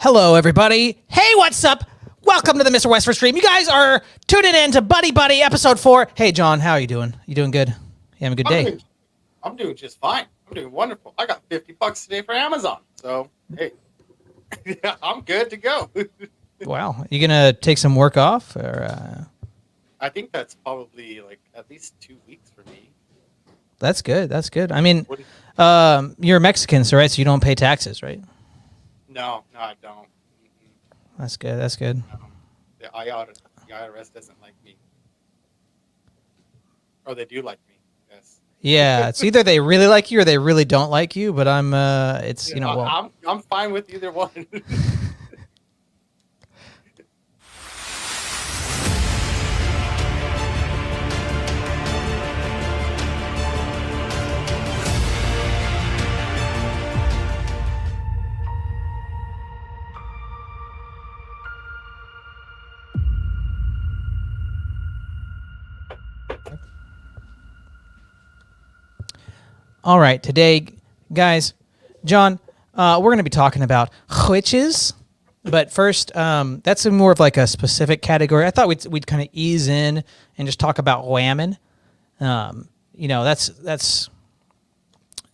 Hello, everybody. Hey, what's up? Welcome to the Mr. Westford stream. You guys are tuning in to Buddy Buddy episode 4. Hey, John, how are you doing? You doing good? You having a good day? I'm doing just fine. I'm doing wonderful. I got $50 today for Amazon. So, hey, I'm good to go. Wow. You going to take some work off? Or I think that's probably like at least 2 weeks for me. That's good. That's good. I mean, you're Mexican, so right? So you don't pay taxes, right? No, I don't. That's good. That's good. The IRS doesn't like me. Or they do like me, yes. Yeah, it's either they really like you or they really don't like you, but I'm I'm fine with either one. All right, today, guys, John, we're going to be talking about witches, but first, that's more of like a specific category. I thought we'd kind of ease in and just talk about whamming. That's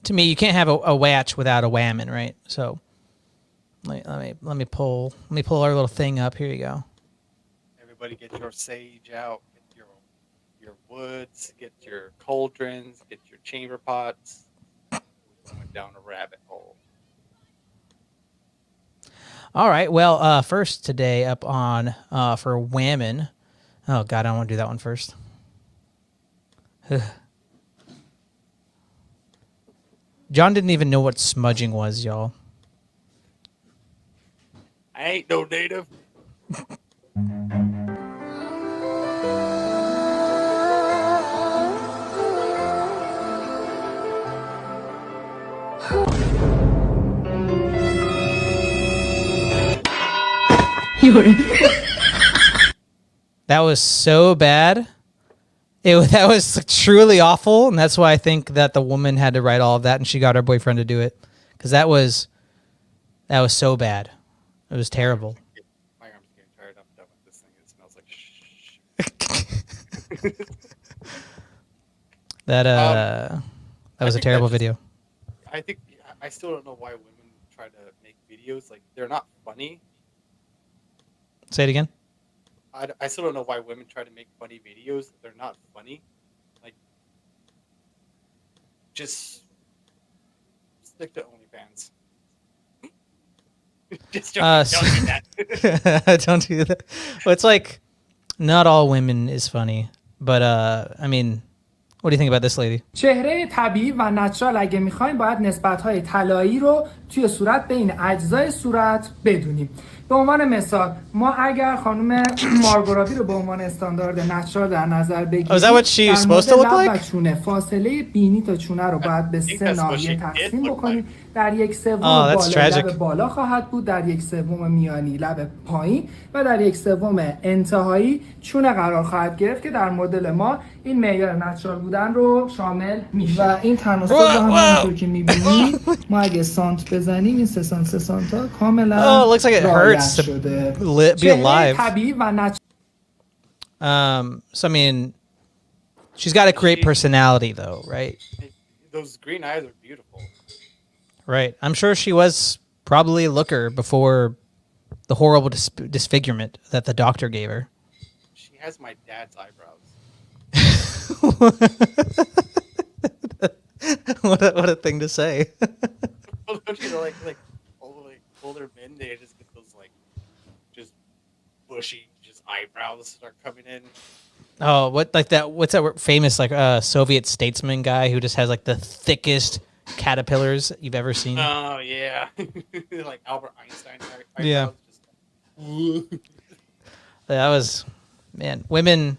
to me, you can't have a watch without a whamming, right? So let me pull our little thing up. Here you go. Everybody, get your sage out. Get your woods. Get your cauldrons. Get your chamber pots. Going down a rabbit hole. All right. Well, first today up on for whamming. Oh God, I don't want to do that one first. John didn't even know what smudging was, y'all. I ain't no native. That was so bad. That was truly awful, and that's why I think that the woman had to write all of that, and she got her boyfriend to do it, because that was so bad. It was terrible. My arm's getting tired. I'm done with this thing. It smells like shh. That was a terrible video. I think I still don't know why women try to make videos like they're not funny. Say it again. I still don't know why women try to make funny videos. They're not funny. Like, just stick to OnlyFans. Just don't do that. Don't do that. Well, it's like not all women is funny, but I mean, what do you think about this lady? چهره طبیعی و نچرال اگه میخوایم باید نسبت‌های طلایی رو توی صورت بین اجزای صورت بدونیم. به عنوان مثال ما اگر خانم مارگورابی رو به عنوان استاندارد نچرال در نظر بگیریم is that what she's supposed to look like? چونه فاصله بینی تا چونه رو باید به 3 ناحیه تقسیم بکنیم. در 1/3 بالا لب بالا خواهد بود، در 1/3 میانی لب پایین و در 1/3 انتهایی چونه قرار خواهد گرفت که در مدل ما این معیار نچرال بودن رو شامل میشه. و این تناسب رو همونطور که میبینید ما اگه سانت بزنیم این 3 سانتا کاملا looks like it hurts to be alive. طبیعی و so I mean, she's got a great personality though, right? Those green eyes are beautiful. Right. I'm sure she was probably a looker before the horrible disfigurement that the doctor gave her. She has my dad's eyebrows. What a thing to say. Don't you know, like older men, they just get those like just bushy just eyebrows start coming in. Oh, what's that famous like Soviet statesman guy who just has like the thickest caterpillars you've ever seen? Oh yeah. Like Albert Einstein eyebrows. Yeah. That was, man, women.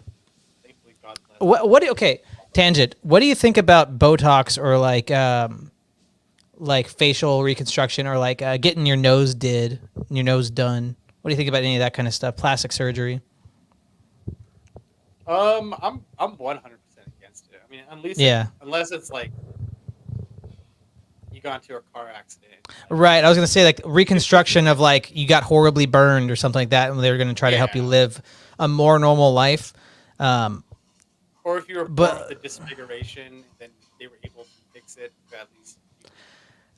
Thankfully God bless. Okay, tangent. What do you think about Botox or like facial reconstruction or like getting your nose done? What do you think about any of that kind of stuff? Plastic surgery? I'm 100% against it. I mean, unless it's like you got into a car accident. Right. I was gonna say like reconstruction of like you got horribly burned or something like that, and they were gonna try to help you live a more normal life. Or if you were born with a disfiguration, then they were able to fix it. At least.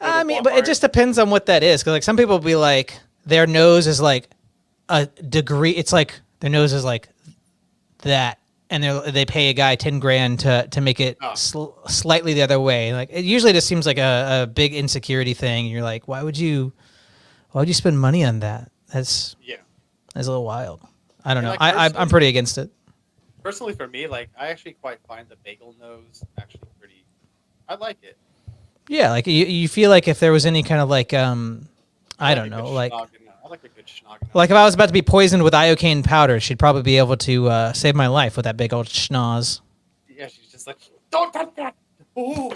I mean, but it just depends on what that is. Because like some people will be like their nose is like a degree. It's like their nose is like that, and they pay a guy $10,000 to make it slightly the other way. Like it usually just seems like a big insecurity thing. You're like, why would you spend money on that? That's a little wild. I don't know. Like, I'm pretty against it. Personally, for me, like I actually quite find the bagel nose actually pretty. I like it. Yeah, like you feel like if there was any kind of like I don't know, like I like a good schnogging. Like if I was about to be poisoned with iocane powder, she'd probably be able to save my life with that big old schnoz. Yeah, she's just like, don't touch that. Ooh.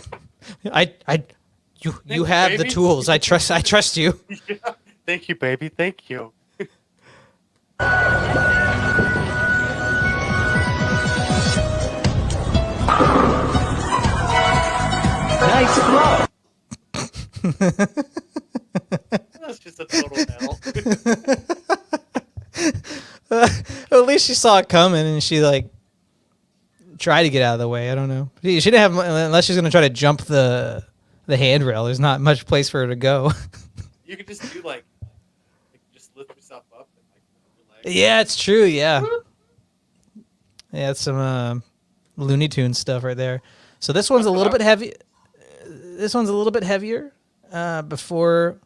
You have the tools. I trust you. Yeah. Thank you, baby. Thank you. Nice throw. That's just a total L. At least she saw it coming and she like tried to get out of the way. I don't know. She didn't have unless she's gonna try to jump the handrail. There's not much place for her to go. You could just do like just lift yourself up and like. Yeah, it's true. Yeah. Yeah, it's some Looney Tunes stuff right there. So this one's a little bit heavy. This one's a little bit heavier. Before,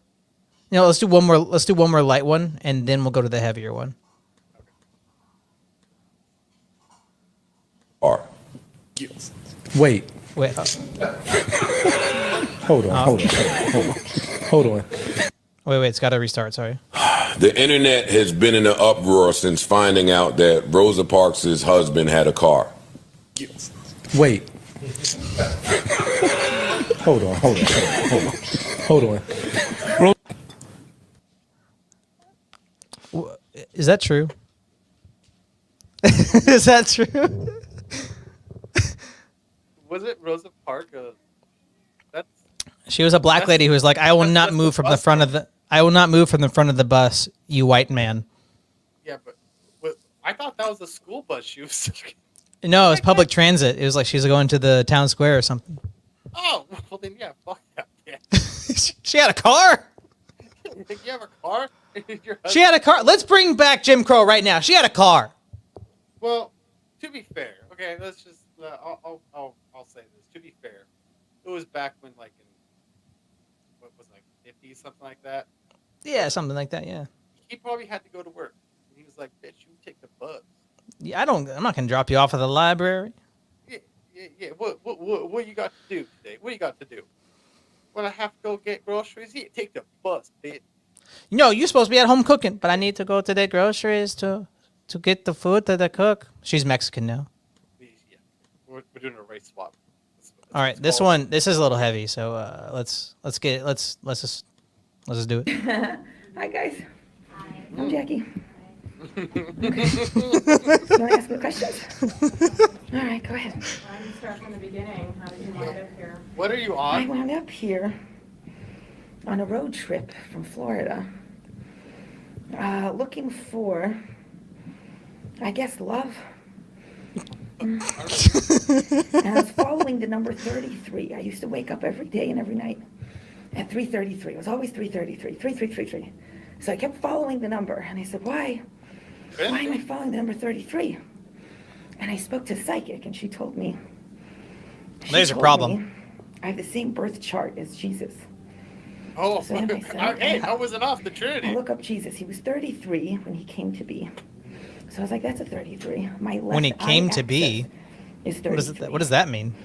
let's do one more. Let's do one more light one, and then we'll go to the heavier one. Wait. Hold on. Wait. It's got to restart. Sorry. The internet has been in an uproar since finding out that Rosa Parks' husband had a car. Wait. Hold on. Is that true? Is that true? Was it Rosa Parks? She was a black lady who was like, "I will not move from the front of the. I will not move from the front of the bus, you white man." Yeah, but I thought that was a school bus. She was. No, it was public transit. It was like she's going to the town square or something. Oh, well then, yeah, fuck that. Yeah. She had a car. You have a car? She had a car. Let's bring back Jim Crow right now. She had a car. Well, to be fair, okay, let's just. I'll say this. To be fair, it was back when like in what was it, like 50s, something like that. Yeah, something like that. Yeah. He probably had to go to work, and he was like, "Bitch, you take the bus." Yeah, I'm not gonna drop you off at the library. Yeah. What you got to do today? What you got to do? When I have to go get groceries, yeah, take the bus, bitch. You're supposed to be at home cooking, but I need to go to the groceries to get the food to the cook. She's Mexican now. Yeah, we're doing a race swap. All right, this is a little heavy, so let's just do it. Hi guys. I'm Jackie. Okay. You want to ask me questions? All right, go ahead. Why don't you start from the beginning? How did you wind up here? What are you I on? wound up here on a road trip from Florida, looking for, I guess, love. And I was following the number 33. I used to wake up every day and every night at 3:33. It was always 3:33, 3333. So I kept following the number, and I said, why am I following the number 33? And I spoke to a psychic, and she told me. There's a problem. I have the same birth chart as Jesus. Oh, So then I said, hey, how was it off the Trinity? I look up Jesus. He was 33 when he came to be. So I was like, that's a 33. My left When he came to be, is 33. what does that mean?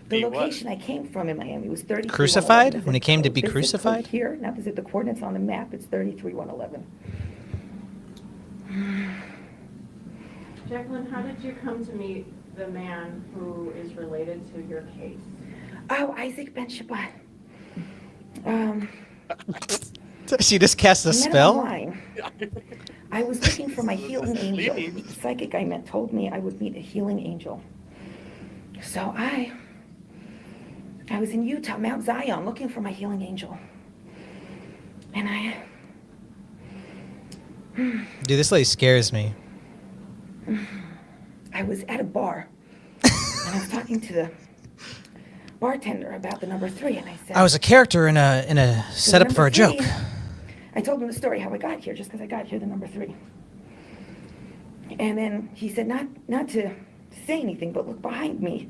The location I came from in Miami was 33. Crucified? When he came to be crucified? Here, now visit the coordinates on the map. It's 33,111. Jacqueline, how did you come to meet the man who is related to your case? Oh, Isaac Ben Shabbat. She just cast a I met him spell? online. I was looking for my healing angel. The psychic I met told me I would meet a healing angel. So I I was in Utah, Mount Zion, looking for my healing angel. And Dude, this lady scares me. I was at a bar, and I was talking to the bartender about the number 3, and I said... I was a character in a setup for a joke. I told him the story, how I got here, just because I got here, the number 3. And then he said, not to say anything, but look behind me.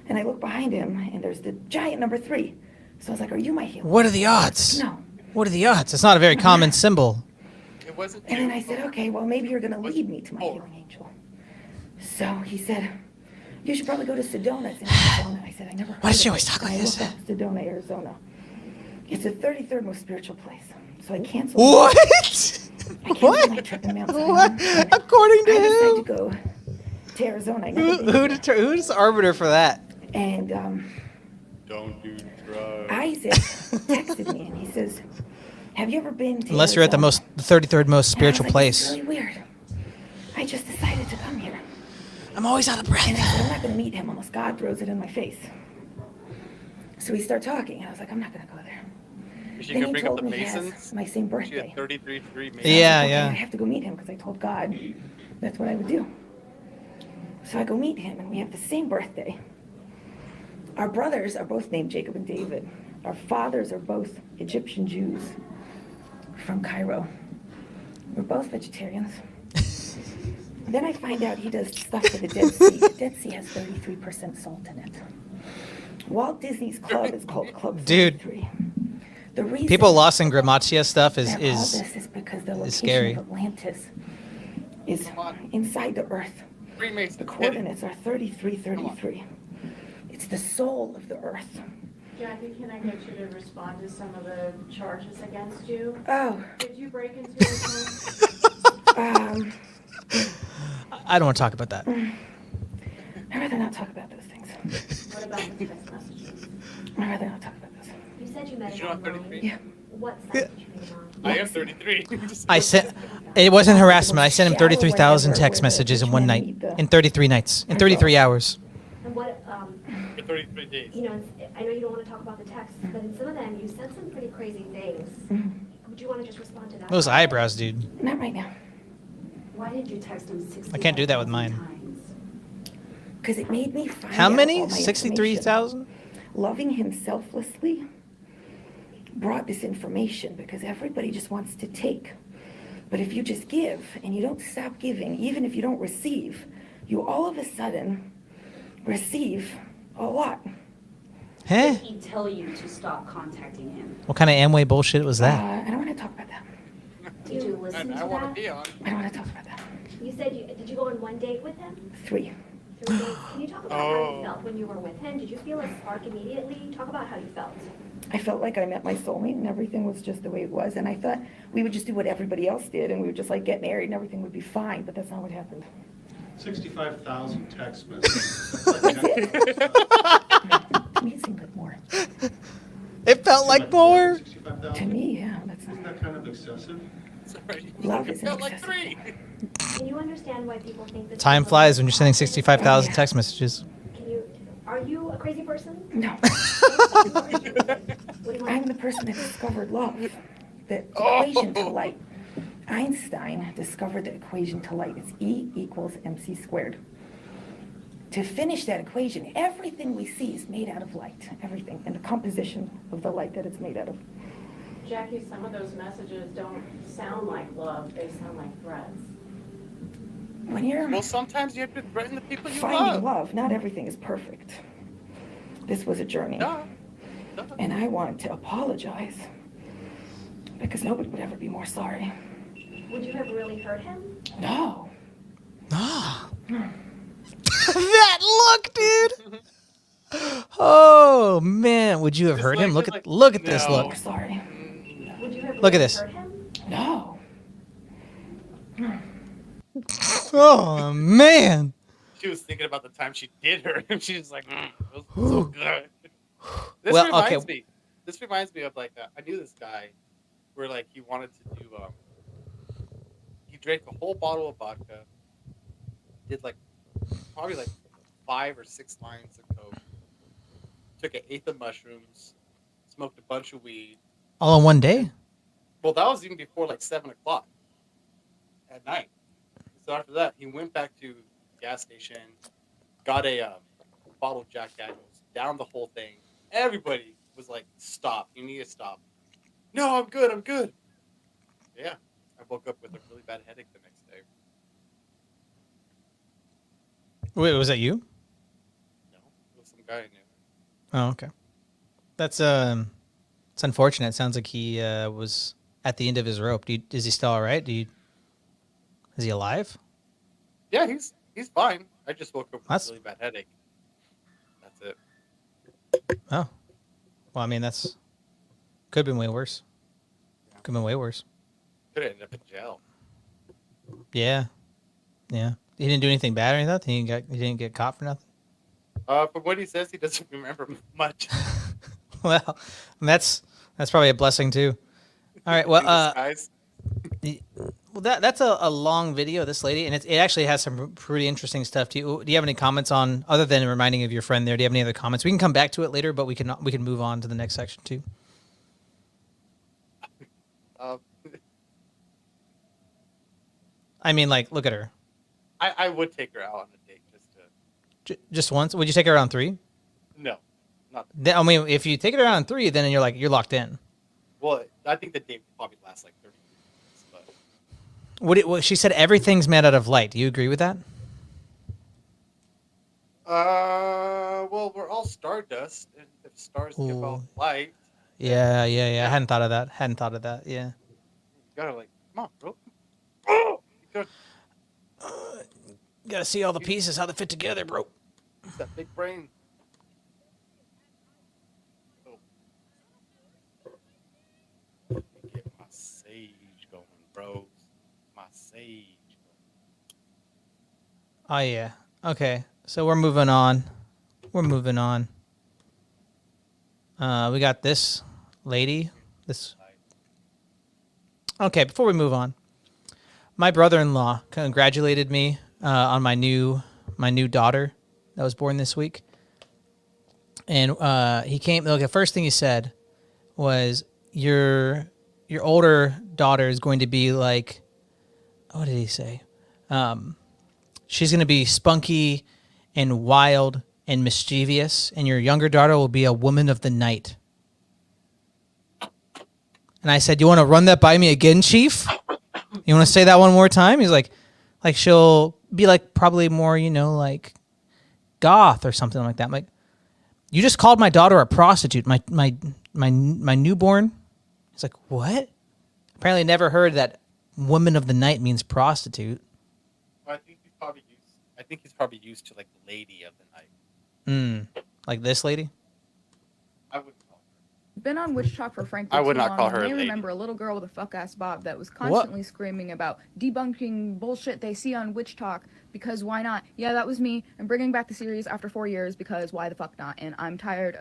And I look behind him, and there's the giant number 3. So I was like, are you my healer? What are the odds? No. What are the odds? It's not a very common symbol. It wasn't. And then I said, okay, well, maybe you're going to lead me to my healing angel. So he said, you should probably go to Sedona. It's in Arizona. I said, I never heard Why does she of always it. talk like I this? looked up Sedona, Arizona. It's the 33rd most spiritual place. So I canceled. What? I canceled my trip in Mount Zion. What? According to I decided who? to go to Arizona. I never been there. Who's the arbiter for that? And Don't do drugs. Isaac texted me, and he says, have you ever been to Unless you're at the Arizona? 33rd most And I was spiritual like, place. It's really weird. I just decided to come here. I'm always out of breath. And I said, I'm not going to meet him unless God throws it in my face. So we start talking, and I was like, I'm not going to go there. Is she Then gonna he bring up told the me he has Masons? my same She birthday. had 33 Masons. Yeah, Okay, yeah. I have to go meet him because I told God that's what I would do. So I go meet him, and we have the same birthday. Our brothers are both named Jacob and David. Our fathers are both Egyptian Jews from Cairo. We're both vegetarians. Then I find out he does stuff for the Dead Sea. The Dead Sea has 33% salt in it. Walt Disney's club is called Club Dude. 33. The reason People lost in Grammacia stuff they're called is this because the location scary. of Atlantis is inside the Earth. Freemasons. The coordinates are 3333. It's the soul of the Earth. Jackie, can I get you to respond to some of the charges against you? Oh, Did you break into your home? I don't want to talk about that. I'd rather not talk about those things. What about the text messages? I'd rather not talk about those. You said you met Did him you not online. 33? Yeah. What site did you meet him on? I am 33. I sent. It wasn't harassment. I sent him 33,000 text messages in one night, in 33 nights, in 33 hours. And what, For 33 days. you know, I know you don't want to talk about the texts, but in some of them, you said some pretty crazy things. Would you want to just respond to that? Those eyebrows, dude. Not right now. Why did you text him 60? I can't do that with mine. Because it made me find How out many? all my 63,000? information. Loving him selflessly brought this information because everybody just wants to take. But if you just give and you don't stop giving, even if you don't receive, you all of a sudden receive a lot. Huh? Did he tell you to stop contacting him? What kind of Amway bullshit was that? I don't want to talk about that. Did you listen I to want that? to be on. I don't want to talk about that. You said did you go on one date with him? 3. 3 days? Can you talk about how Oh. you felt when you were with him? Did you feel a spark immediately? Talk about how you felt. I felt like I met my soulmate and everything was just the way it was. And I thought we would just do what everybody else did and we would just like get married and everything would be fine. But that's not what happened. 65,000 text messages. That's That's like it? To me, it seemed like more. It felt like more. 65,000? To me, yeah, that's Isn't not. that kind of excessive? Sorry. Love It isn't felt like excessive. 3. Can you understand why people think that Time flies when you're sending 65,000 text messages. Are you a crazy person? No. What do you want? I'm the person that discovered love, the equation to light. Einstein discovered the equation to light. It's E equals mc squared. To finish that equation, everything we see is made out of light, everything, and the composition of the light that it's made out of. Jackie, some of those messages don't sound like love, they sound like threats. When you're Well, sometimes you have to threaten the people you finding love. love, not everything is perfect. This was a journey, Duh. and I wanted to apologize because nobody would ever be more sorry. Would you have really hurt him? No. Ah. That look, dude. Oh man, would you have This hurt him? leg Look is at like- look at this No. look. Sorry. Would you have Look at really this. hurt him? No. Oh man. She was thinking about the time she did hurt him. She was like, it was so good. This Well, reminds okay. me. This reminds me of like I knew this guy where like he wanted to do he drank a whole bottle of vodka, did like probably like 5 or 6 lines of coke, took an eighth of mushrooms, smoked a bunch of weed. All in one day? Well, that was even before like 7 o'clock at night. So after that, he went back to the gas station, got a bottle of Jack Daniels, downed the whole thing. Everybody was like, "Stop! You need to stop." No, I'm good. I'm good. Yeah, I woke up with a really bad headache the next day. Wait, was that you? No, it was some guy I knew. Oh, okay. That's it's unfortunate. It sounds like he was at the end of his rope. Is he still all right? Is he alive? Yeah, he's fine. I just woke up with That's- a really bad headache. That's it. Oh, well, I mean that's could have been way worse. Could have been way worse. Could have ended up in jail. Yeah, yeah. He didn't do anything bad or anything. He didn't get caught for nothing. From what he says, he doesn't remember much. Well, that's probably a blessing too. All right. Well, Guys, well, that's a long video. This lady, and it actually has some pretty interesting stuff. Do you have any comments on, other than reminding of your friend there? Do you have any other comments? We can come back to it later, but we can move on to the next section too. I mean, like, look at her. I would take her out on a date Just once. Would you take her on 3? No, not. I mean, if you take her on 3, then you're locked in. Well, I think the date would probably last like 30 minutes. Well, she said everything's made out of light. Do you agree with that? Well, we're all stardust, and if stars give off light, Yeah. I hadn't thought of that. Yeah. you gotta like, come on, bro. Oh, you Gotta see all the pieces, how they fit together, bro. use that big brain. Oh. Get my sage going, bros. My sage. Oh yeah. Okay. So we're moving on. We got this lady. Okay, before we move on, my brother-in-law congratulated me on my new daughter that was born this week. And he came. Look, the first thing he said was, "Your older daughter is going to be like," what did he say? She's going to be spunky and wild and mischievous, and your younger daughter will be a woman of the night. And I said, "You want to run that by me again, Chief? You want to say that one more time?" He's like she'll be like probably more, like goth or something like that. I'm like, "You just called my daughter a prostitute, my newborn." He's like, "What?" Apparently never heard that woman of the night means prostitute. I think he's probably used to like lady of the night. Like this lady? I wouldn't call her. Been on Witch Talk for Frank. I would not call her a They lady. remember a little girl with a fuck-ass bob that was constantly screaming about debunking bullshit they see on Witch Talk because why not? Yeah, that was me. I'm bringing back the series after 4 years because why the fuck not? And I'm tired.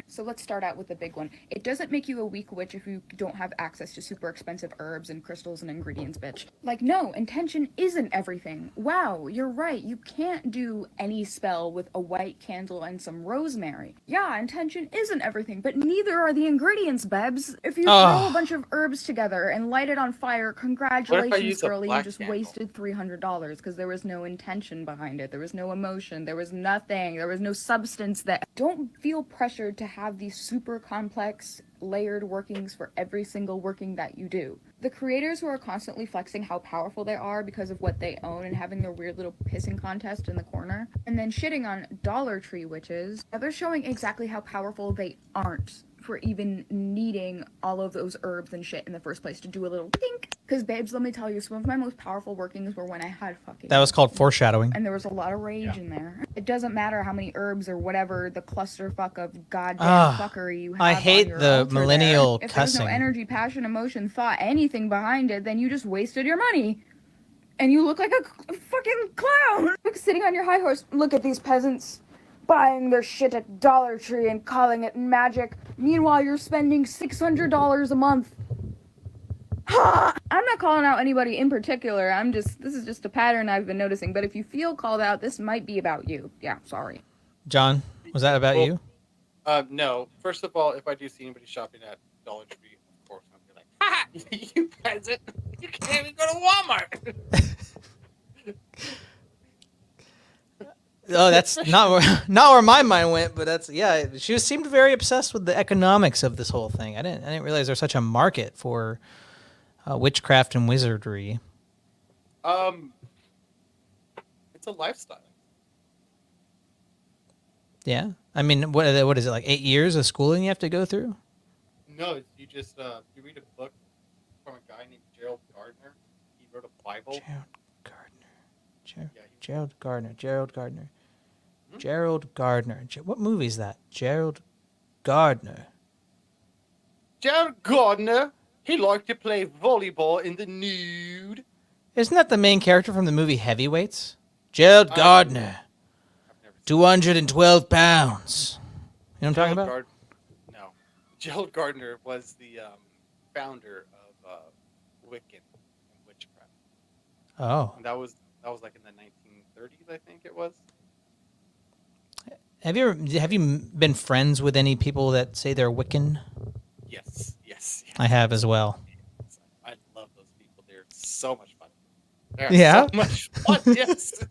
So let's start out with the big one. It doesn't make you a weak witch if you don't have access to super expensive herbs and crystals and ingredients, bitch. Like, no, intention isn't everything. Wow, you're right. You can't do any spell with a white candle and some rosemary. Yeah, intention isn't everything, but neither are the ingredients, Bebs. If you throw a bunch of herbs together and light it on fire, congratulations, girlie, you just wasted $300 because there was no intention behind it. There was no emotion. There was nothing. There was no substance that... Don't feel pressured to have these super complex layered workings for every single working that you do. The creators who are constantly flexing how powerful they are because of what they own and having their weird little pissing contest in the corner, and then shitting on Dollar Tree witches, they're showing exactly how powerful they aren't for even needing all of those herbs and shit in the first place to do a little dink. Because, babes, let me tell you, some of my most powerful workings were when I had fucking... That was called foreshadowing. And there was a lot of rage in there. It doesn't matter how many herbs or whatever the clusterfuck of goddamn fuckery you have I hate on your the altar millennial there. If cussing. there's no energy, passion, emotion, thought, anything behind it, then you just wasted your money. And you look like a fucking clown. Sitting on your high horse. Look at these peasants buying their shit at Dollar Tree and calling it magic. Meanwhile, you're spending $600 a month. I'm not calling out anybody in particular. This is just a pattern I've been noticing. But if you feel called out, this might be about you. Yeah, sorry. John, was that about you? No. First of all, if I do see anybody shopping at Dollar Tree, of course I'm gonna be like, "Ha! You peasant! You can't even go to Walmart." Oh, that's not where my mind went, but that's she seemed very obsessed with the economics of this whole thing. I didn't realize there's such a market for witchcraft and wizardry. It's a lifestyle. Yeah, I mean, what is it, like 8 years of schooling you have to go through? No, you just you read a book from a guy named Gerald Gardner. He wrote a Bible. Gerald Gardner. What movie is that? Gerald Gardner. Gerald Gardner. He liked to play volleyball in the nude. Isn't that the main character from the movie Heavyweights? Gerald Gardner. 212 pounds. You know what I'm talking about? No. Gerald Gardner was the founder of Wiccan and Witchcraft. Oh. And that was like in the 1930s, I think it was. Have you been friends with any people that say they're Wiccan? Yes. I have as well. I love those people. They're so much fun. Yeah? So much fun, yes.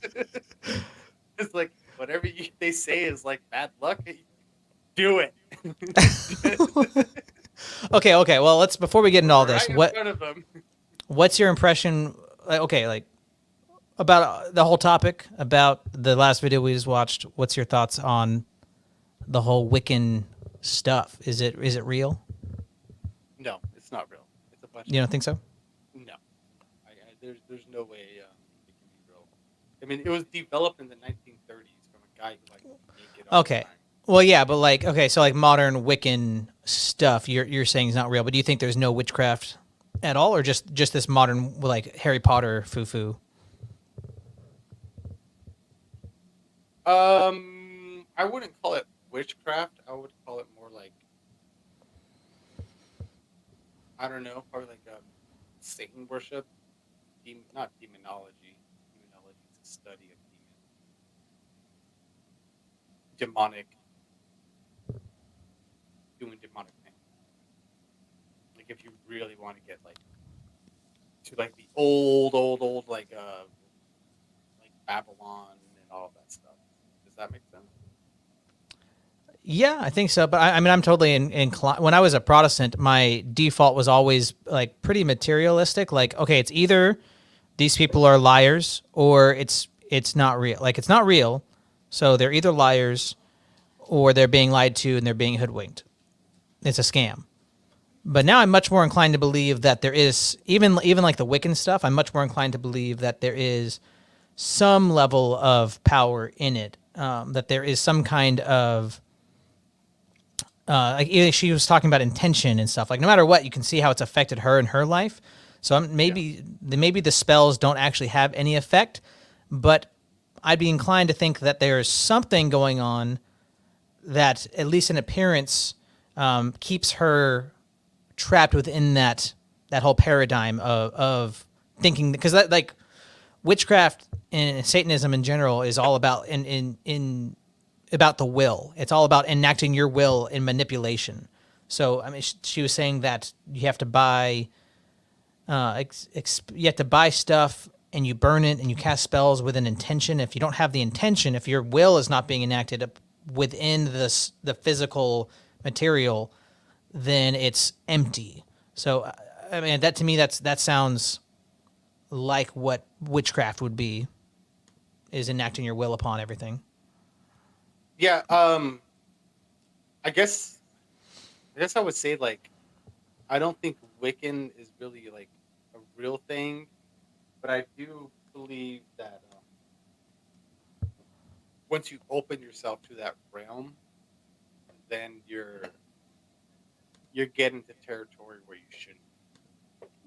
It's like, whatever they say is like bad luck, do it. Okay. Well, before we get into all this, in front of them. What's your impression? Like about the whole topic, about the last video we just watched. What's your thoughts on the whole Wiccan stuff? Is it real? No, it's not real. It's a bunch. You don't think so? No, there's no way it can be real. I mean, it was developed in the 1930s from a guy who naked all the time. Well, yeah, but so modern Wiccan stuff, you're saying is not real. But do you think there's no witchcraft at all, or just this modern like Harry Potter foo-foo? I wouldn't call it witchcraft. I would call it more like, I don't know, probably like Satan worship. Not demonology. Demonology is a study of demonic, doing demonic things. Like if you really want to get to the old like Babylon and all that stuff. Does that make sense? Yeah, I think so. But I mean, I'm totally inclined. When I was a Protestant, my default was always like pretty materialistic. Like, okay, it's either these people are liars or it's not real. Like, it's not real, so they're either liars or they're being lied to and they're being hoodwinked. It's a scam. But now I'm much more inclined to believe that there is even like the Wiccan stuff. I'm much more inclined to believe that there is some level of power in it. That there is some kind of like she was talking about intention and stuff. Like no matter what, you can see how it's affected her in her life. So maybe the spells don't actually have any effect, but I'd be inclined to think that there's something going on that, at least in appearance, keeps her trapped within that whole paradigm of thinking, because that like witchcraft and Satanism in general is all about about the will. It's all about enacting your will in manipulation. So I mean, she was saying that you have to buy, you have to buy stuff and you burn it and you cast spells with an intention. If you don't have the intention, if your will is not being enacted within the physical material, then it's empty. So I mean, that to me, that sounds like what witchcraft would be, is enacting your will upon everything. Yeah, I guess I would say like, I don't think Wiccan is really like a real thing, but I do believe that once you open yourself to that realm, then you're getting to territory where you shouldn't.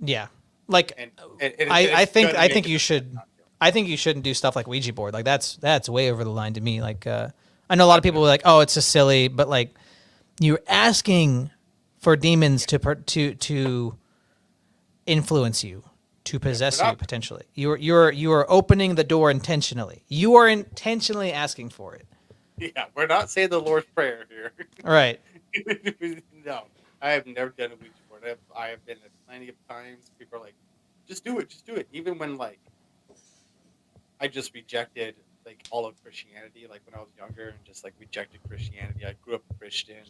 Yeah, like I think you should. I think you shouldn't do stuff like Ouija board. Like that's way over the line to me. Like I know a lot of people were like, "Oh, it's just silly," but like you're asking for demons to influence you, to possess you potentially. You are opening the door intentionally. You are intentionally asking for it. Yeah, we're not saying the Lord's Prayer here. Right. No, I have never done a Ouija board. I have been at plenty of times. People are like, just do it, just do it. Even when like I just rejected like all of Christianity, like when I was younger, and just like rejected Christianity. I grew up Christian.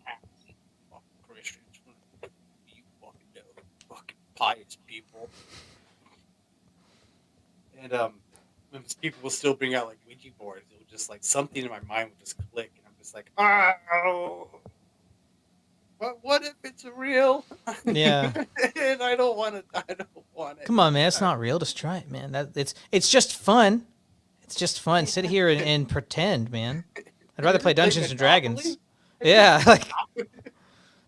Fucking Christians, you fucking know, fucking pious people. And when people will still bring out like Ouija boards, it would just like something in my mind would just click, and I'm just like, oh, what if it's real? Yeah. And I don't want it. I don't want it. Come on, man. It's not real. Just try it, man. It's just fun. It's just fun. Sit here and pretend, man. I'd rather play Dungeons and Dragons. Yeah, like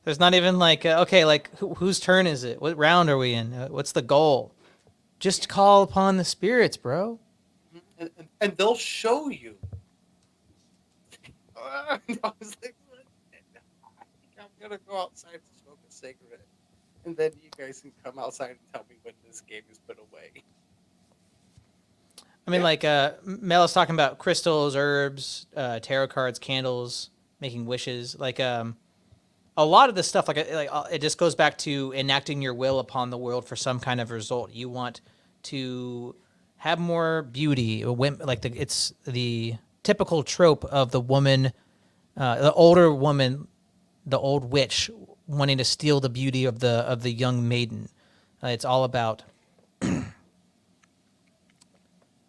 there's not even like okay, like whose turn is it? What round are we in? What's the goal? Just call upon the spirits, bro. And they'll show you. I was like, I think I'm gonna go outside to smoke a cigarette, and then you guys can come outside and tell me when this game is put away. I mean, like Mel is talking about crystals, herbs, tarot cards, candles, making wishes. Like a lot of this stuff, like it just goes back to enacting your will upon the world for some kind of result. You want to have more beauty, like it's the typical trope of the woman, the older woman, the old witch wanting to steal the beauty of the young maiden. It's all about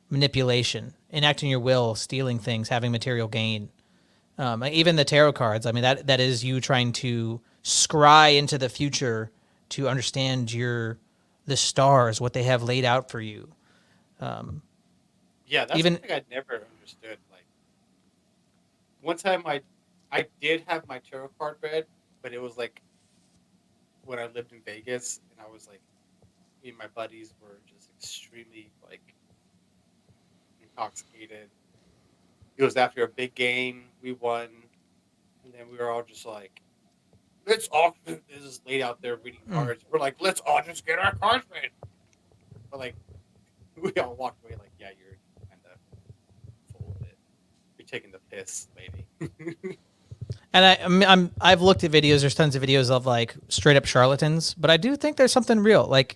manipulation, enacting your will, stealing things, having material gain. Even the tarot cards. I mean, that is you trying to scry into the future to understand the stars, what they have laid out for you. Yeah, that's something I never understood. Like, one time I did have my tarot card read, but it was like when I lived in Vegas, and I was like, me and my buddies were just extremely like intoxicated. It was after a big game, we won, and then we were all just like, let's all just laid out there reading cards. We're like, let's all just get our cards read. But like, we all walked away like, yeah, you're kind of full of it. You're taking the piss, lady. And I've looked at videos. There's tons of videos of like straight up charlatans, but I do think there's something real. Like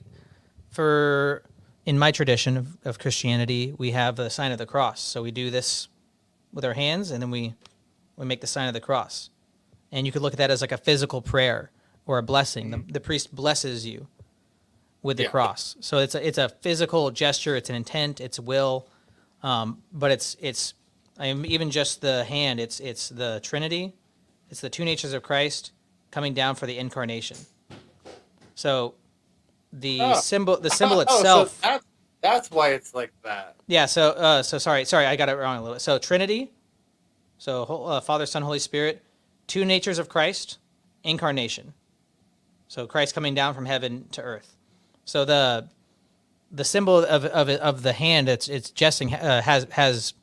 in my tradition of Christianity, we have the sign of the cross. So we do this with our hands, and then we make the sign of the cross. And you could look at that as like a physical prayer or a blessing. Mm-hmm. The priest blesses you with the cross. So it's a physical gesture. It's an intent. It's will. But it's even just the hand. It's the Trinity. It's the two natures of Christ coming down for the incarnation. So the symbol itself. So that's why it's like that. Yeah. So sorry, I got it wrong a little bit. So Trinity. So Father, Son, Holy Spirit, two natures of Christ, incarnation. So Christ coming down from heaven to earth. So the symbol of the hand, it's jesting, has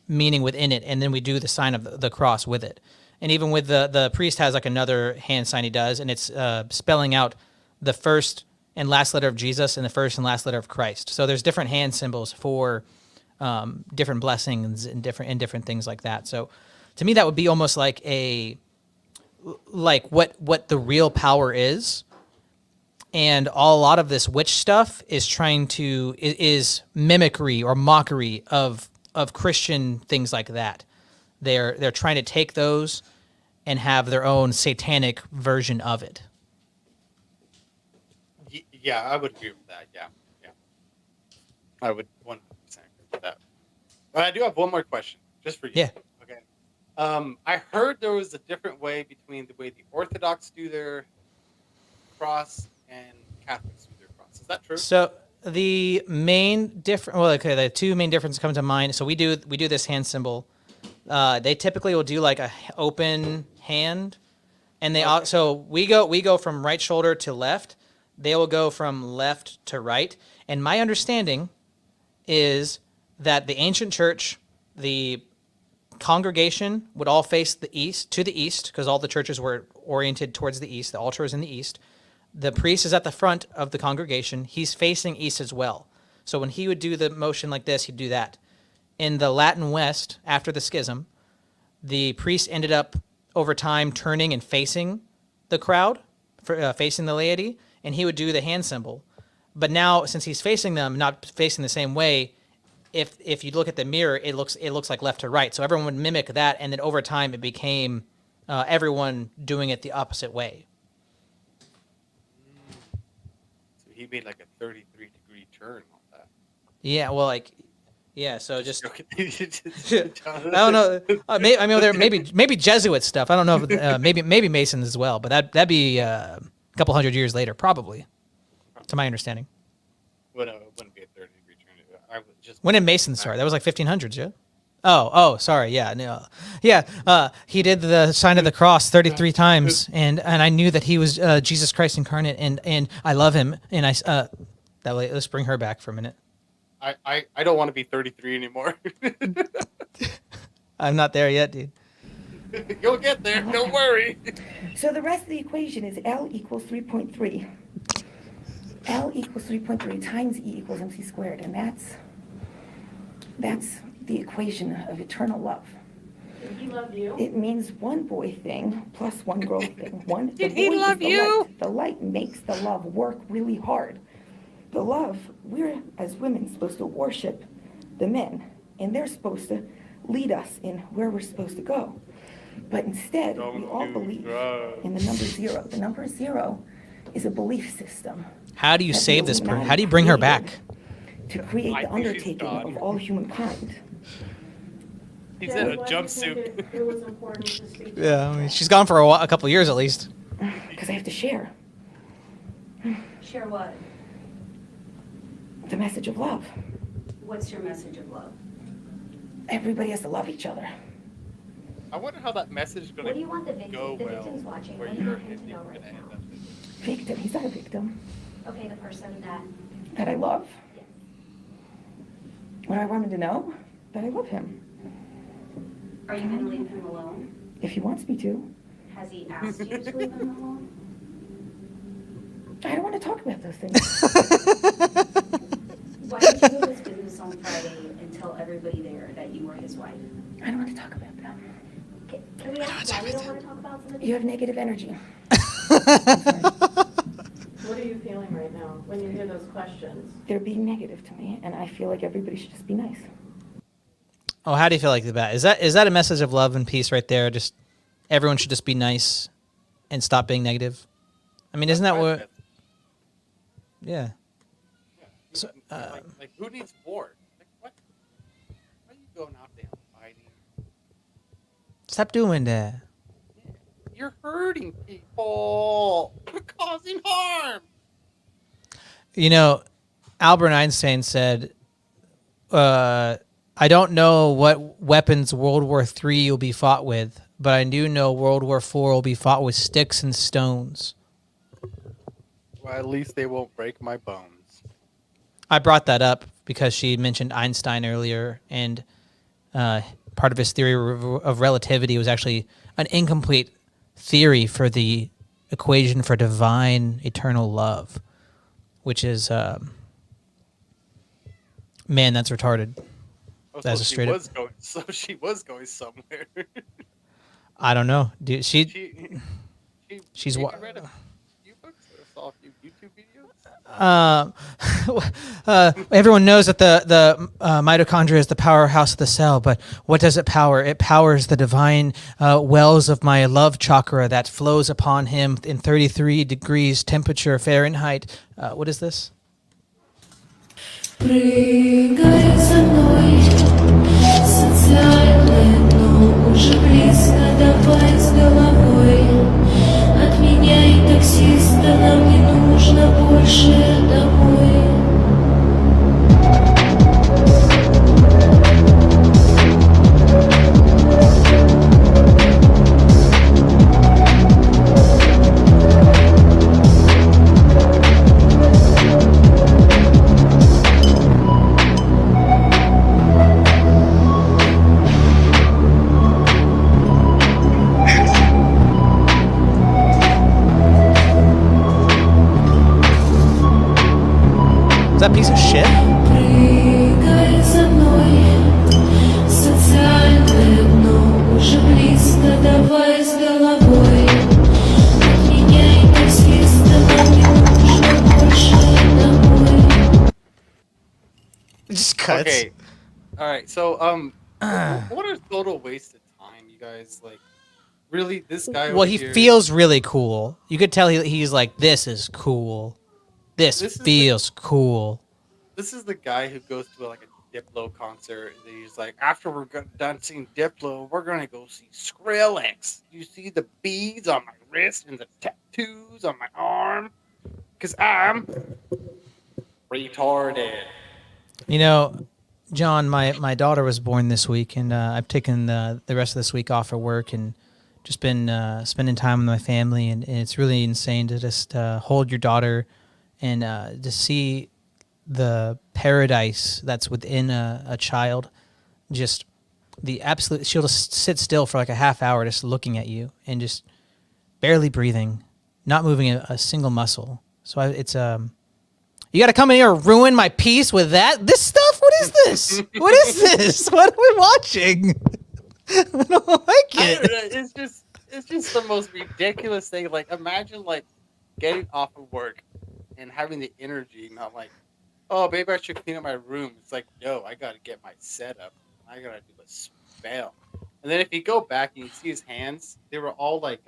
meaning within it, and then we do the sign of the cross with it. And even with the priest has like another hand sign he does, and it's spelling out the first and last letter of Jesus and the first and last letter of Christ. So there's different hand symbols for different blessings and different things like that. So to me, that would be almost like what the real power is. And a lot of this witch stuff is is mimicry or mockery of Christian things like that. They're trying to take those and have their own satanic version of it. Yeah, I would agree with that. Yeah. I would 100% agree with that. But I do have one more question, just for you. Yeah. Okay. I heard there was a different way between the way the Orthodox do their cross and Catholics do their cross. Is that true? So the the two main differences come to mind. So we do this hand symbol. They typically will do like a open hand, and we go from right shoulder to left. They will go from left to right. And my understanding is that the ancient church, the congregation would all face to the east, because all the churches were oriented towards the east. The altar is in the east. The priest is at the front of the congregation. He's facing east as well. So when he would do the motion like this, he'd do that. in the Latin West, after the schism, the priest ended up over time turning and facing the crowd, facing the laity, and he would do the hand symbol. But now, since he's facing them, not facing the same way, if you look at the mirror, it looks like left to right. So everyone would mimic that, and then over time it became everyone doing it the opposite way. So he made like a 33-degree turn on that. Yeah, well, like, yeah. So just I I don't know. There maybe Jesuit stuff. I don't know. If, maybe Masons as well. But that'd be a couple hundred years later, probably, to my understanding. Well, no, it wouldn't be a 30-degree turn. I would just. When did Masons start? That was like 1500s, yeah. Oh, sorry. Yeah, no. Yeah, he did the sign of the cross 33 times, and I knew that he was Jesus Christ incarnate, and I love him, and that way. Let's bring her back for a minute. I don't want to be 33 anymore. I'm not there yet, dude. You'll get there. Don't worry. So the rest of the equation is L equals 3.3. L equals 3.3 times E equals MC squared, and that's the equation of eternal love. Did he love you? It means one boy thing plus one girl thing. Did he love you? The light makes the love work really hard. The love, we're as women supposed to worship the men, and they're supposed to lead us in where we're supposed to go. But instead, we all believe in the number 0. The number 0 is a belief system. How do you save this person? How do you bring her back? To create the undertaking of all humankind. He's in a jumpsuit. It was important to speak to Yeah, I mean, she's gone for a couple of years at least. Because I have to share Share what? the message of love. What's your message of love? Everybody has to love each other. I wonder how that message is going What do you to want the go well. victims watching? Where What do you you're want him to know going right to end now? up. Victim, he's not a victim. Okay, the person That I love. Yes. What I want him to know, that I love him. Are you going to leave him alone? If he wants me to. Has he asked you to leave him alone? I don't want to talk about those things. Why did you go to his business on Friday and tell everybody there that you were his wife? I don't want to talk about that. Can we ask why we don't want to talk about something? You have negative energy. What are you feeling right now when you hear those questions? They're being negative to me, and I feel like everybody should just be nice. Oh, how do you feel like that? Is that a message of love and peace right there? Just everyone should just be nice and stop being negative. I mean, isn't that what? Yeah. So, like who needs war? Like what? Why are you going out there fighting? stop doing that. You're hurting people. You're causing harm. You know, Albert Einstein said, I don't know what weapons World War III will be fought with, but I do know World War IV will be fought with sticks and stones. Well, at least they won't break my bones. I brought that up because she mentioned Einstein earlier, and part of his theory of relativity was actually an incomplete theory for the equation for divine eternal love, which is, man, that's retarded. Oh, That's a straight up. So she was going somewhere. I don't know, dude. She's maybe what? read a few books or saw a few YouTube videos. Everyone knows that the mitochondria is the powerhouse of the cell, but what does it power? It powers the divine wells of my love chakra that flows upon him in 33 degrees temperature Fahrenheit. What is this? Прыгай за мной, социальное, но уже близко, давай с головой. Отменяй таксиста, нам не нужно больше домой. Is that piece of shit? Прыгай за мной, таксиста, давай с головой. Отменяй таксиста, нам не нужно больше домой. Just cuts. Okay. All right. So what a total waste of time, you guys. Like, really, this guy Well, over he here. feels really cool. You could tell he's like, this is cool. This feels cool. This is the guy who goes to like a Diplo concert. And he's like, after we're done seeing Diplo, we're gonna go see Skrillex. You see the beads on my wrist and the tattoos on my arm, because I'm retarded. You know, John, my daughter was born this week, and I've taken the rest of this week off for work and just been spending time with my family, and it's really insane to just hold your daughter and to see the paradise that's within a child. Just the absolute, she'll just sit still for like a half hour just looking at you and just barely breathing, not moving a single muscle. So it's you got to come in here and ruin my peace with this stuff? What is this? What is this? What are we watching? I don't like it. It's just the most ridiculous thing. Like, imagine like getting off of work and having the energy, not like, oh, maybe I should clean up my room. It's like, no, I got to get my setup. I got to do a spell. And then if you go back and you see his hands, they were all like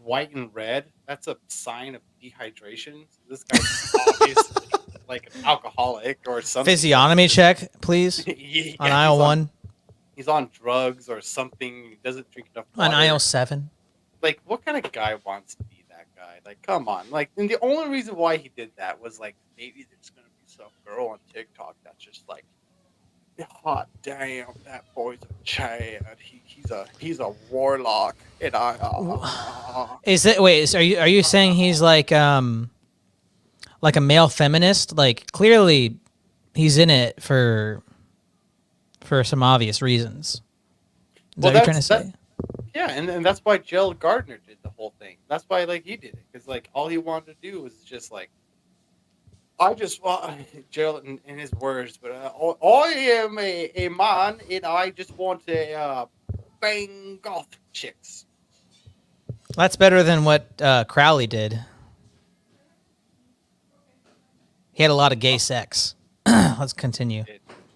white and red. That's a sign of dehydration. So this guy's obviously like an alcoholic or something. Physiognomy check, please. Yeah, on aisle 1. He's on drugs or something. He doesn't drink enough water. On aisle 7. Like, what kind of guy wants to be that guy? Like, come on. Like, and the only reason why he did that was like, maybe there's gonna be some girl on TikTok that's just like, hot damn, that boy's a Chad. He's a warlock, and Is it? Wait, are you saying he's like a male feminist? Like, clearly, he's in it for some obvious reasons. Is that what you're trying to say? Yeah, and that's why Gerald Gardner did the whole thing. That's why like he did it, because like all he wanted to do was just like, I just want Gerald in his words, but I am a man and I just want to bang golf chicks. That's better than what Crowley did. He had a lot of gay sex. Let's continue.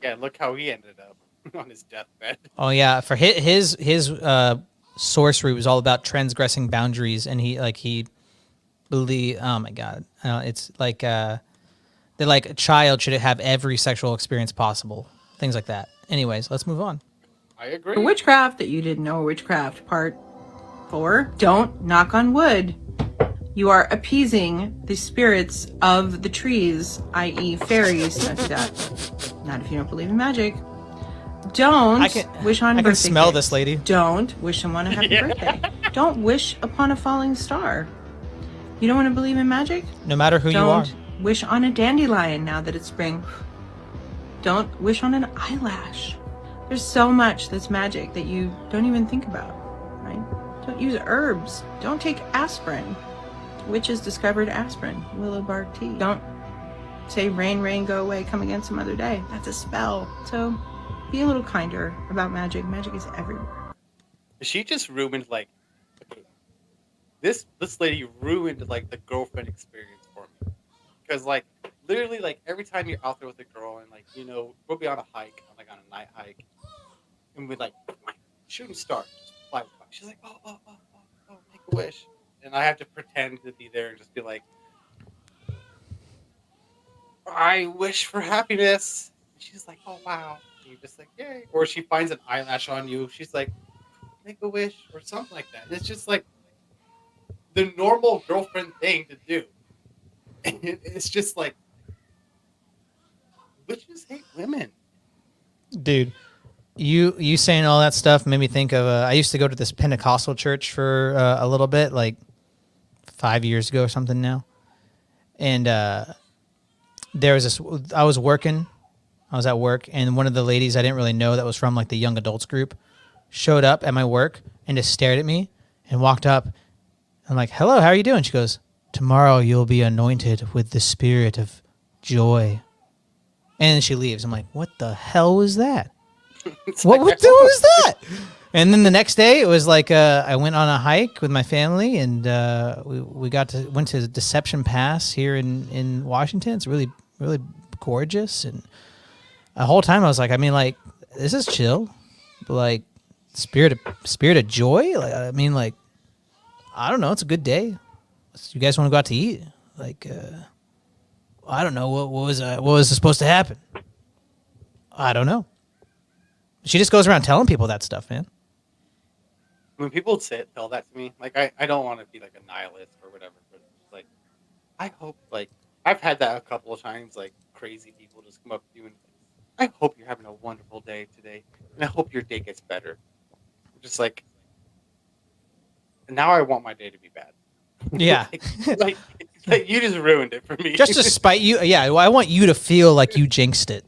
Yeah, look how he ended up on his deathbed. Oh yeah, for his sorcery was all about transgressing boundaries, and he believed. Oh my god, it's like that like a child should have every sexual experience possible, things like that. Anyways, let's move on. I agree. For witchcraft that you didn't know, witchcraft part 4. Don't knock on wood. You are appeasing the spirits of the trees, i.e. fairies. Don't do that. Not if you don't believe in magic. Don't wish on birthday. I can smell cake. this lady. Don't wish someone a happy birthday. Don't wish upon a falling star. You don't want to believe in magic? No matter who you are. Don't wish on a dandelion now that it's spring. Don't wish on an eyelash. There's so much that's magic that you don't even think about, right? Don't use herbs. Don't take aspirin. Witches discovered aspirin, willow bark tea. Don't say rain, rain, go away, come again some other day. That's a spell. So be a little kinder about magic. Magic is everywhere. She just ruined like, okay, this lady ruined like the girlfriend experience for me, because like literally like every time you're out there with a girl and like, you know, we'll be on a hike, on a night hike, and we're like shooting stars, just fly by. She's like, oh, make a wish, and I have to pretend to be there and just be like, I wish for happiness. And she's like, oh wow. And you're just like, yay. Or she finds an eyelash on you. She's like, make a wish or something like that. It's just like the normal girlfriend thing to do. And it's just like, witches hate women. Dude, you saying all that stuff made me think of I used to go to this Pentecostal church for a little bit, like 5 years ago or something now. And there was this, I was at work, and one of the ladies I didn't really know that was from like the young adults group showed up at my work and just stared at me and walked up. I'm like, hello, how are you doing? She goes, tomorrow you'll be anointed with the spirit of joy. And then she leaves. I'm like, what the hell was that? What was that? And then the next day, it was like I went on a hike with my family, and we went to Deception Pass here in Washington. It's really gorgeous, and the whole time I was like, I mean, like, this is chill, but like spirit of joy. Like, I mean, like, I don't know, it's a good day. You guys want to go out to eat? Like, I don't know what was supposed to happen. I don't know. She just goes around telling people that stuff, man. When people tell that to me, like I don't want to be like a nihilist or whatever, but like I hope, like I've had that a couple of times, like crazy people just come up to you and I hope you're having a wonderful day today, and I hope your day gets better. I'm just like, now I want my day to be bad. Yeah. like you just ruined it for me. Just to spite you. Yeah, I want you to feel like you jinxed it.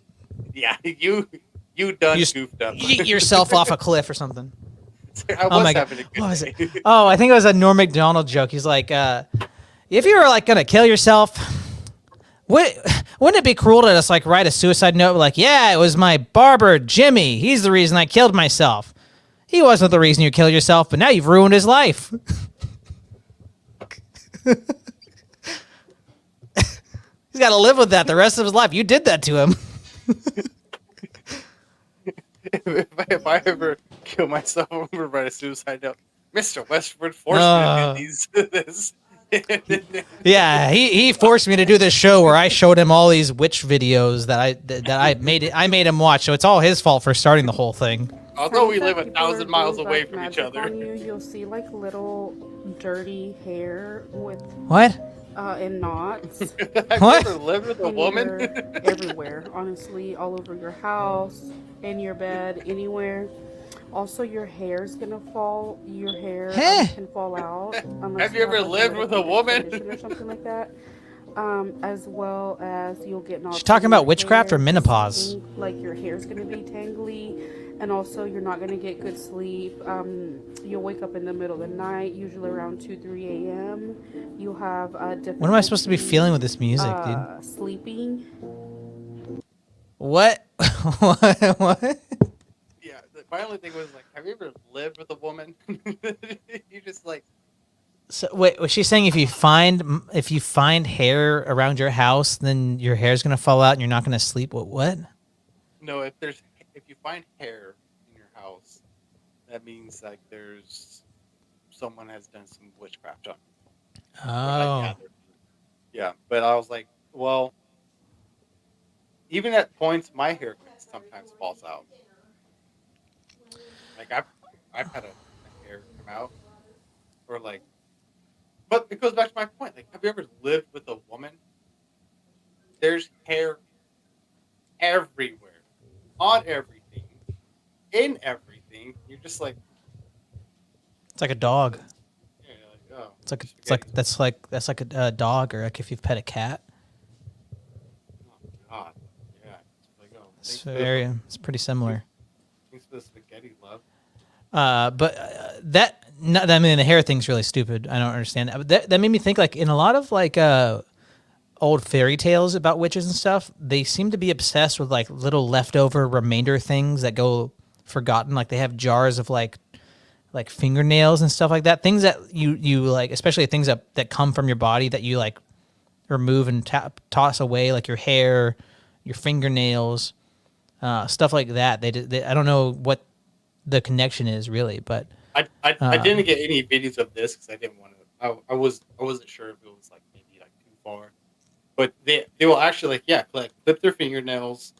Yeah, you goofed up. Yeet yourself off a cliff or something. I was having a good what was day. it? Oh, I think it was a Norm Macdonald joke. He's like, if you were like gonna kill yourself, wouldn't it be cruel to just like write a suicide note like, yeah, it was my barber Jimmy. He's the reason I killed myself. He wasn't the reason you killed yourself, but now you've ruined his life. He's got to live with that the rest of his life. You did that to him. if I ever kill myself, I'm gonna write a suicide note. Mr. Westwood forced me to do this. Yeah, he forced me to do this show where I showed him all these witch videos that I made him watch. So it's all his fault for starting the whole thing. Although we live 1,000 miles away from each other. You'll see like little dirty hair with what? In knots. Have you ever lived with a woman? Everywhere, honestly, all over your house, in your bed, anywhere. Also, your hair's gonna fall. Your hair can fall out. Have you ever lived with a woman? Or something like that. As well as you'll get knots. She's talking about witchcraft or menopause. Like your hair's gonna be tangly, and also you're not gonna get good sleep. You'll wake up in the middle of the night, usually around 2-3 a.m. You'll have what am I supposed to be feeling with this music, dude? Sleeping. What? What? Yeah, my only thing was like, have you ever lived with a woman? You just like. So wait, was she saying if you find hair around your house, then your hair's gonna fall out and you're not gonna sleep? What? No, if you find hair in your house, that means like someone has done some witchcraft on you. Oh. Yeah, but I was like, well, even at points, my hair sometimes falls out. Like I've had a hair come out, or like. But it goes back to my point. Like, have you ever lived with a woman? There's hair everywhere, on everything, in everything. You're just like, it's like a dog. Yeah, you're like, oh, that's like a dog, or like if you've pet a cat. Oh God, yeah. It's like, It's pretty similar. Thanks for the spaghetti, love. But I mean, the hair thing's really stupid. I don't understand that. That made me think, like, in a lot of like old fairy tales about witches and stuff, they seem to be obsessed with like little leftover remainder things that go forgotten. Like they have jars of like fingernails and stuff like that. Things that you like, especially things that come from your body that you like remove and toss away, like your hair, your fingernails, stuff like that. They I don't know what the connection is really, but I didn't get any videos of this because I didn't want to. I wasn't sure if it was like maybe like too far, but they will actually like clip their fingernails,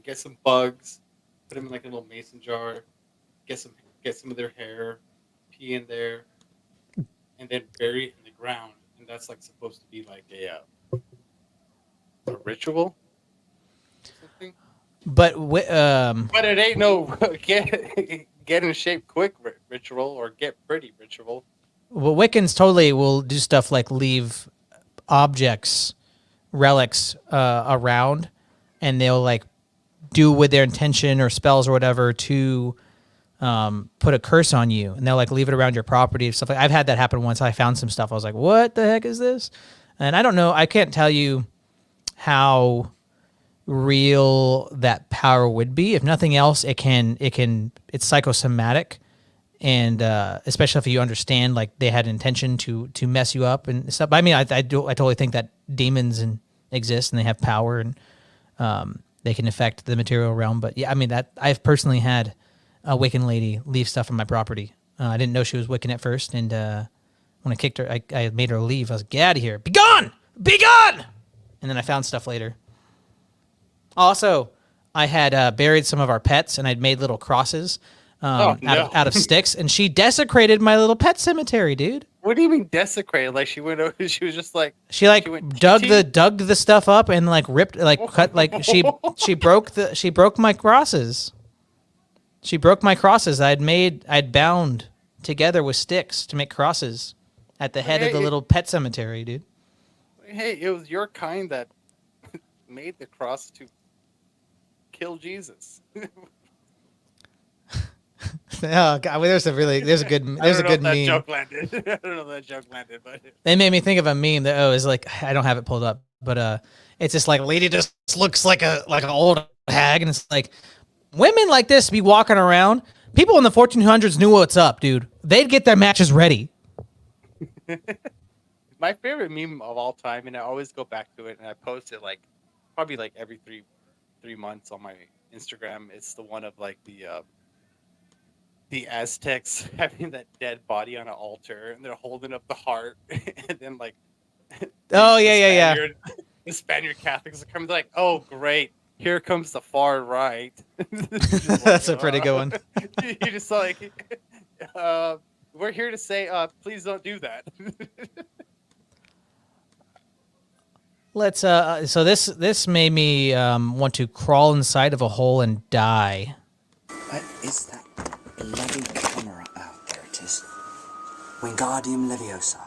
get some bugs, put them in like a little mason jar, get some of their hair, pee in there, and then bury it in the ground, and that's like supposed to be like a ritual. Something. But it ain't no get in shape quick ritual or get pretty ritual. Well, Wiccans totally will do stuff like leave objects, relics around, and they'll like do with their intention or spells or whatever to put a curse on you, and they'll like leave it around your property and stuff. I've had that happen once. I found some stuff. I was like, "What the heck is this?" And I don't know. I can't tell you how real that power would be. If nothing else, it's psychosomatic, and especially if you understand like they had intention to mess you up and stuff. I mean, I totally think that demons exist and they have power and they can affect the material realm. But yeah, I mean that I've personally had a Wiccan lady leave stuff on my property. I didn't know she was Wiccan at first, and when I kicked her, I made her leave. I was like, "Get out of here! Be gone! Be gone!" And then I found stuff later. Also, I had buried some of our pets, and I'd made little crosses out of sticks, and she desecrated my little pet cemetery, dude. What do you mean desecrated? Like she went over, she was just like she dug the stuff up and like ripped cut she broke my crosses. She broke my crosses I'd bound together with sticks to make crosses at the head of the little pet cemetery, dude. Hey, it was your kind that made the cross to kill Jesus. Oh God, there's a good meme. That joke landed. I don't know if that joke landed, but it made me think of a meme that is like, I don't have it pulled up, but it's just like lady just looks like an old hag, and it's like women like this be walking around. People in the 1400s knew what's up, dude. They'd get their matches ready. My favorite meme of all time, and I always go back to it, and I post it like probably like every three months on my Instagram. It's the one of like the Aztecs having that dead body on an altar, and they're holding up the heart, and then like the Spaniard Catholics are coming like, oh great, here comes the far right. That's a pretty good one. You just like, we're here to say, please don't do that. Let's so this made me want to crawl inside of a hole and die. What is that bloody camera? Oh, there it is. Wingardium Leviosa.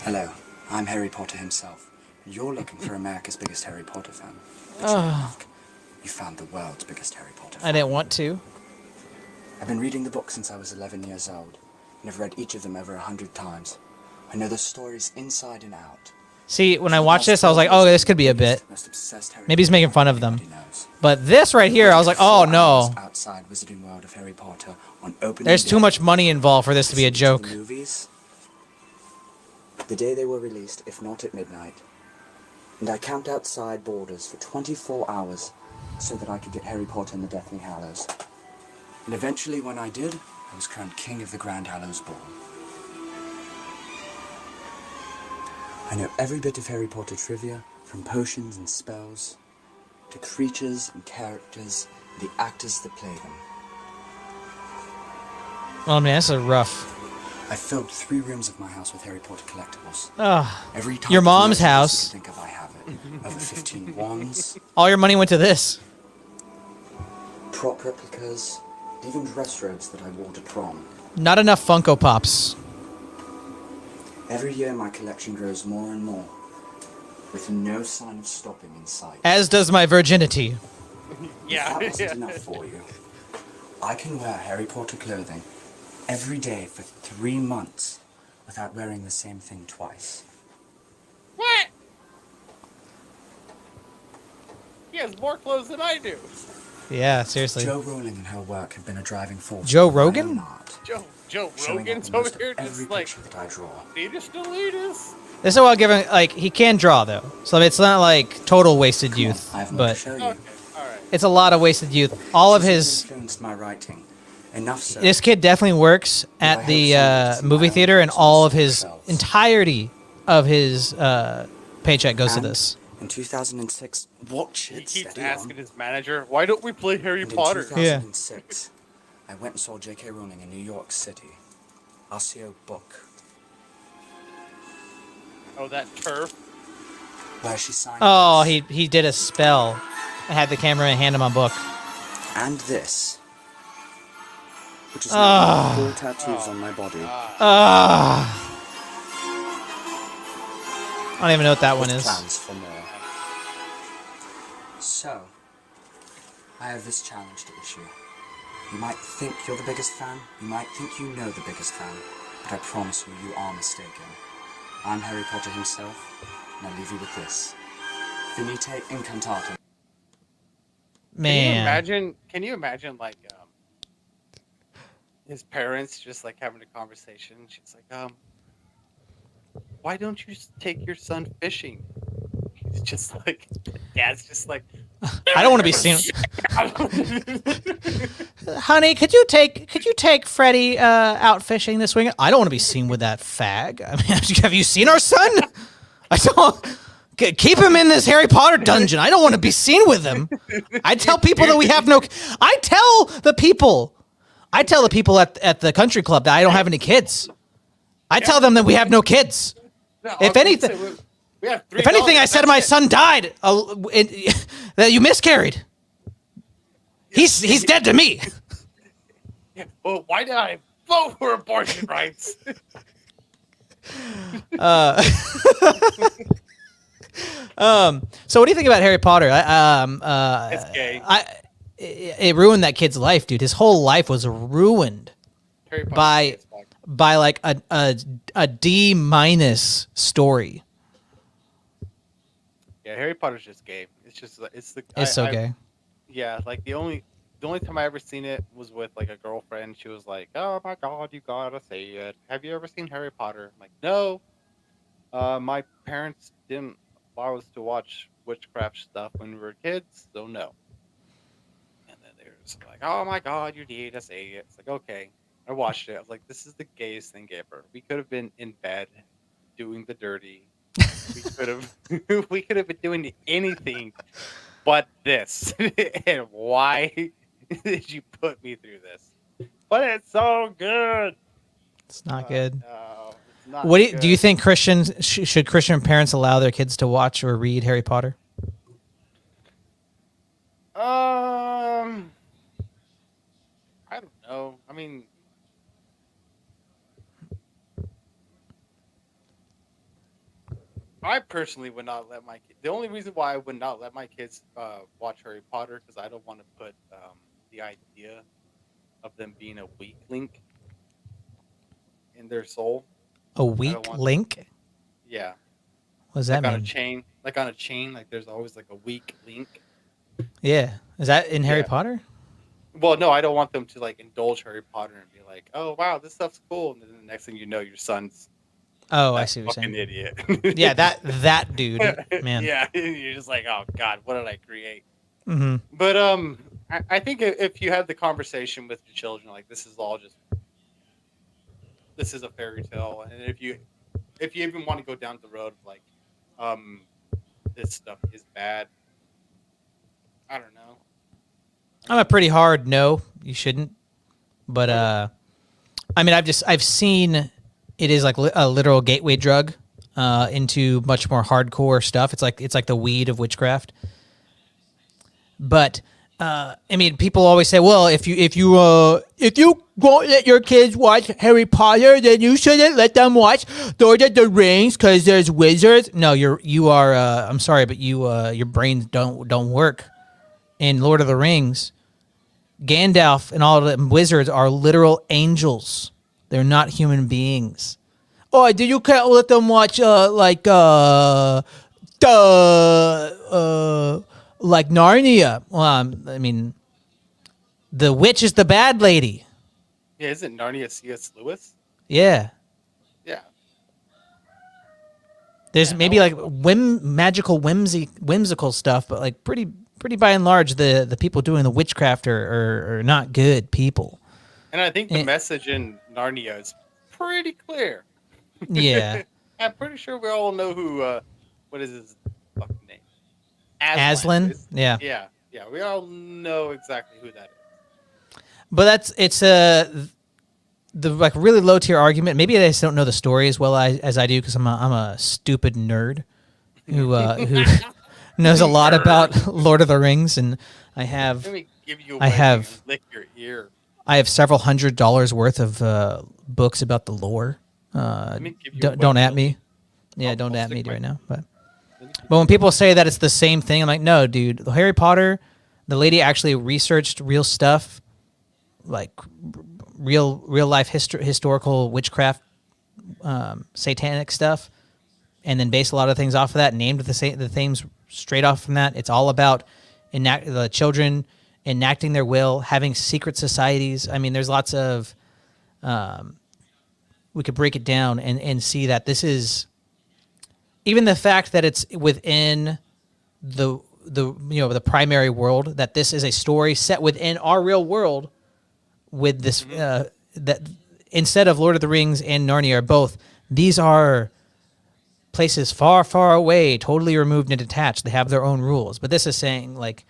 Hello, I'm Harry Potter himself. You're looking for America's biggest Harry Potter fan. You found the world's biggest Harry Potter fan. I didn't want to. I've been reading the books since I was 11 years old, and I've read each of them over 100 times. I know the stories inside and out. See, when I watched this, I was like, oh, this could be a bit. Maybe he's making fun of them. But this right here, I was like, oh, no. Outside Wizarding World of Harry Potter on opening There's too much money involved for this to be a joke. The movies, the day they were released, if not at midnight. And I camped outside borders for 24 hours so that I could get Harry Potter and the Deathly Hallows. And eventually, when I did, I was crowned King of the Grand Hallows Ball. I know every bit of Harry Potter trivia, from potions and spells, to creatures and characters, and the actors that play them. Well, man, this is rough. I filled 3 rooms of my house with Harry Potter collectibles. Every your mom's house. Think of I have it. Over 15 wands. All your money went to this. Prop replicas, and even dress robes that I wore to prom. Not enough Funko Pops. Every year my collection grows more and more, with no sign of stopping in sight. As does my virginity. Yeah. If that wasn't enough for you, I can wear Harry Potter clothing every day for 3 months without wearing the same thing twice. What? He has more clothes than I do. Yeah, seriously. Joe Rowling and her work have been a driving force. Joe Rogan? Joe Rogan's over here just like, that I draw. elitist. This is while giving, like, he can draw, though. So it's not, like, total wasted youth. But it's a lot of wasted youth. All of his... influenced my writing. Enough so. This kid definitely works at the movie theater, and all of his entirety of his paycheck goes to this. In 2006, watch it. He keeps asking his manager, why don't we play Harry Potter? In 2006, I went and saw J.K. Rowling in New York City. Osseo book. Oh, that turf? Where she signed Oh, he did a spell. I had the camera and hand him a book. And this. Which is now 4 tattoos on my body. I don't even know what that one is. Plans for more. So, I have this challenge to issue. You might think you're the biggest fan, you might think you know the biggest fan, but I promise you, you are mistaken. I'm Harry Potter himself, And I leave you with this. Finite incantatem. Man. Can you imagine like his parents just like having a conversation? She's like, why don't you take your son fishing? He's just like, dad's just like, I don't want to be seen. Honey, could you take Freddie out fishing this weekend? I don't want to be seen with that fag. I mean, have you seen our son? I don't. Keep him in this Harry Potter dungeon. I don't want to be seen with him. I tell people that we have no. I tell the people at the country club that I don't have any kids. I tell them that we have no kids. No, If anything, we have 3 if anything, I dogs, said that's my it. son died. That you miscarried. He's dead to me. Yeah, well, why did I vote for abortion rights? So what do you think about Harry Potter? It's gay. It ruined that kid's life, dude. His whole life was ruined Harry Potter by like a D- story. Yeah, Harry Potter's just gay. It's just It's so gay. Yeah, like the only time I ever seen it was with like a girlfriend. She was like, "Oh my god, you gotta say it. Have you ever seen Harry Potter?" I'm like, no. My parents didn't allow us to watch witchcraft stuff when we were kids, so no. And then they were just like, "Oh my god, you need to say it." It's like, okay. I watched it. I was like, this is the gayest thing ever. We could have been in bed doing the dirty. We could have been doing anything but this. And why did you put me through this? But it's so good. It's not good. No, it's not What good. do you think Christians should Christian parents allow their kids to watch or read Harry Potter? I don't know. I mean, I personally would not let my the only reason why I would not let my kids watch Harry Potter because I don't want to put the idea of them being a weak link in their soul. A weak link? Yeah. What does that like mean? On a chain, like there's always like a weak link. Yeah. Is that in Harry Yeah. Potter? Well, no, I don't want them to like indulge Harry Potter and be like, "Oh wow, this stuff's cool," and then the next thing you know, your son's Oh, I that see what you're fucking saying. idiot. Yeah, that dude, man. Yeah, you're just like, "Oh God, what did I create?" Mm-hmm. But I think if you have the conversation with your children, like this is a fairy tale, and if you even want to go down the road of like, this stuff is bad. I don't know. I'm a pretty hard no. You shouldn't. But I mean, I've seen it is like a literal gateway drug into much more hardcore stuff. It's like the weed of witchcraft. But I mean, people always say, well, if you won't let your kids watch Harry Potter, then you shouldn't let them watch Lord of the Rings because there's wizards. No, you are. I'm sorry, but your brains don't work. In Lord of the Rings, Gandalf and all the wizards are literal angels. They're not human beings. Oh, you can't let them watch like Narnia. Well, I mean, the witch is the bad lady. Yeah, isn't Narnia C.S. Lewis? Yeah. Yeah. There's maybe like whimsical stuff, but like pretty by and large, the people doing the witchcraft are not good people. And I think the message in Narnia is pretty clear. Yeah. I'm pretty sure we all know who, what is his fucking name? Aslan? Yeah. Yeah, we all know exactly who that is. But it's the like really low tier argument. Maybe they just don't know the story as well as I do because I'm a stupid nerd who knows a lot about Lord of the Rings, and I have Let me give you a I wedgie have and lick your ear. I have several $100 worth of books about the lore. me give you a Don't wedgie. at me. Yeah, don't at me right now. But when people say that it's the same thing, I'm like, no, dude. Harry Potter, the lady actually researched real stuff, like real life historical witchcraft, satanic stuff, and then base a lot of things off of that, named the themes straight off from that. It's all about the children enacting their will, having secret societies. I mean, there's lots of we could break it down and see that this is even the fact that it's within the the primary world, that this is a story set within our real world with this that instead of Lord of the Rings and Narnia are both, these are places far, far away, totally removed and detached. They have their own rules. But this is saying, like,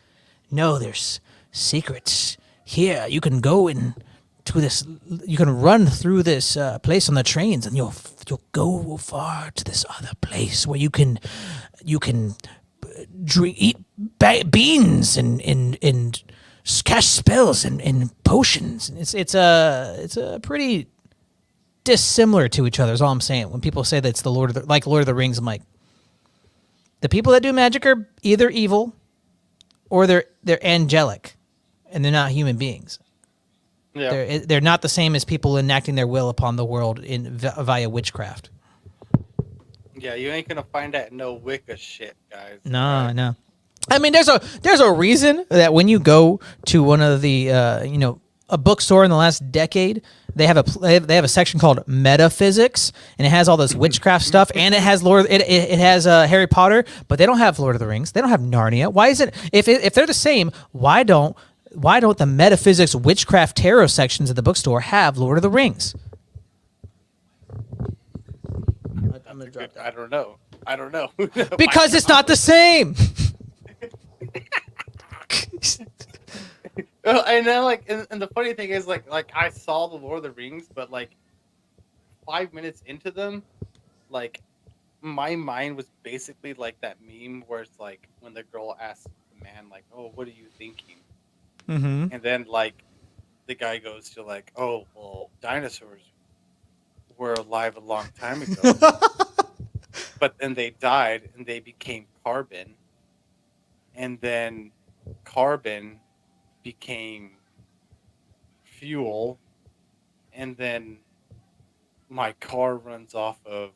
no, there's secrets here. You can go in to this. You can run through this place on the trains, and you'll go far to this other place where you can eat beans and cast spells and potions. It's a pretty dissimilar to each other is all I'm saying. When people say that it's the Lord of the Rings, I'm like, the people that do magic are either evil or they're angelic, and they're not human beings. Yeah. They're not the same as people enacting their will upon the world via witchcraft. Yeah, you ain't gonna find that in no Wicca shit, guys. No, no. I mean, there's a reason that when you go to one of the a bookstore in the last decade, they have a section called metaphysics, and it has all this witchcraft stuff, and it has it has Harry Potter, but they don't have Lord of the Rings. They don't have Narnia. Why is it if they're the same? Why don't the metaphysics, witchcraft, tarot sections at the bookstore have Lord of the Rings? I'm gonna drop that. I don't know. Because it's not the same. And then and the funny thing is like I saw the Lord of the Rings, but like 5 minutes into them, like my mind was basically like that meme where it's like when the girl asks the man like, "Oh, what are you thinking?" Mm-hmm. And then like the guy goes to like, "Oh, well, dinosaurs were alive a long time ago, but then they died and they became carbon, and then carbon became fuel, and then my car runs off of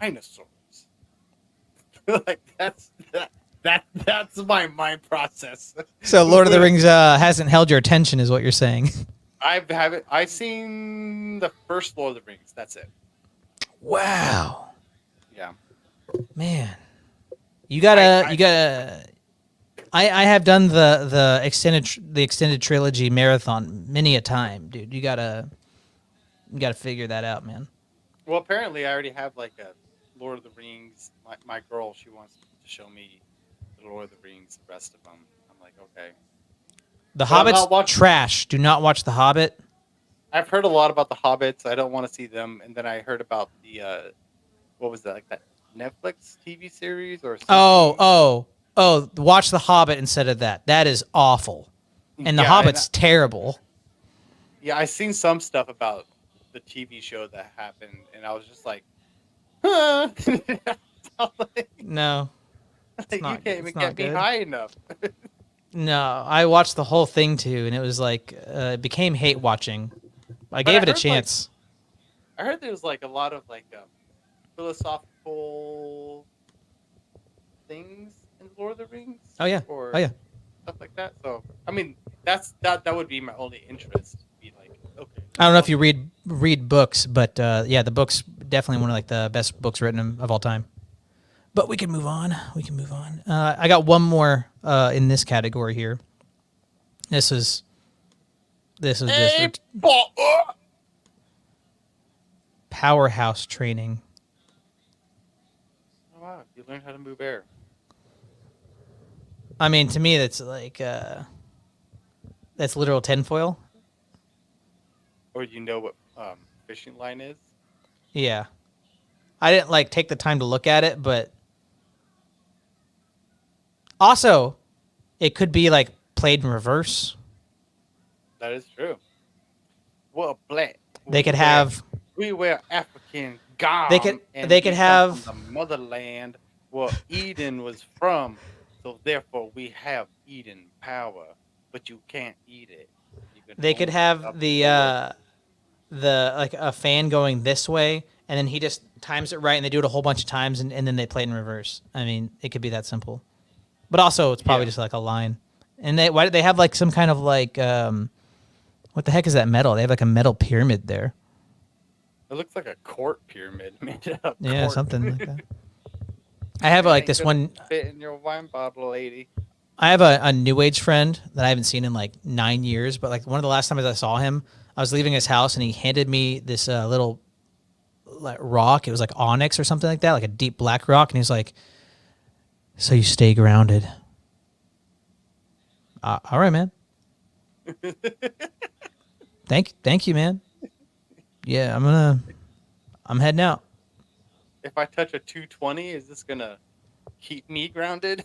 dinosaurs." Like that's my mind process. So Lord of the Rings hasn't held your attention, is what you're saying. I've seen the first Lord of the Rings. That's it. Wow. Yeah. Man, you gotta. I have done the extended trilogy marathon many a time, dude. You gotta figure that out, man. Well, apparently, I already have like a Lord of the Rings. My girl, she wants to show me the Lord of the Rings, the rest of them. I'm like, okay. The Hobbit's trash. Do not watch The Hobbit. I've heard a lot about the Hobbits. I don't want to see them. And then I heard about the what was that, like that Netflix TV series or something? Oh, watch The Hobbit instead of that. That is awful. And The Hobbit's terrible. Yeah, I seen some stuff about the TV show that happened, and I was just like, huh. No. You can't even get me high enough. No, I watched the whole thing too, and it was like, it became hate watching. I gave it a chance. I heard there was like a lot of like philosophical things in Lord of the Rings. Oh yeah. Or oh yeah. Stuff like that. So I mean, that would be my only interest. Be like, okay. I don't know if you read books, but yeah, the book's definitely one of like the best books written of all time. But we can move on. I got one more in this category here. This is just powerhouse training. Oh wow! You learned how to move air. I mean, to me, that's like that's literal tinfoil. Or you know what fishing line is? Yeah, I didn't like take the time to look at it, but also, it could be like played in reverse. That is true. Well, black. They could have. We were African gods. They could have from the motherland where Eden was from. So therefore, we have Eden power, but you can't eat it. They could have the like a fan going this way, and then he just times it right and they do it a whole bunch of times and then they play it in reverse. I mean, it could be that simple. But also, it's probably just like a line. And why do they have like some kind of like what the heck is that metal? They have like a metal pyramid there. It looks like a court pyramid made up. Yeah, something like that. I have like this one. Fit in your wine bottle, lady. I have a new age friend that I haven't seen in like 9 years, but like one of the last times I saw him, I was leaving his house and he handed me this little like rock. It was like onyx or something like that, like a deep black rock, and he's like, "So you stay grounded." All right, man. Thank you, man. Yeah, I'm heading out. If I touch a 220, is this gonna keep me grounded?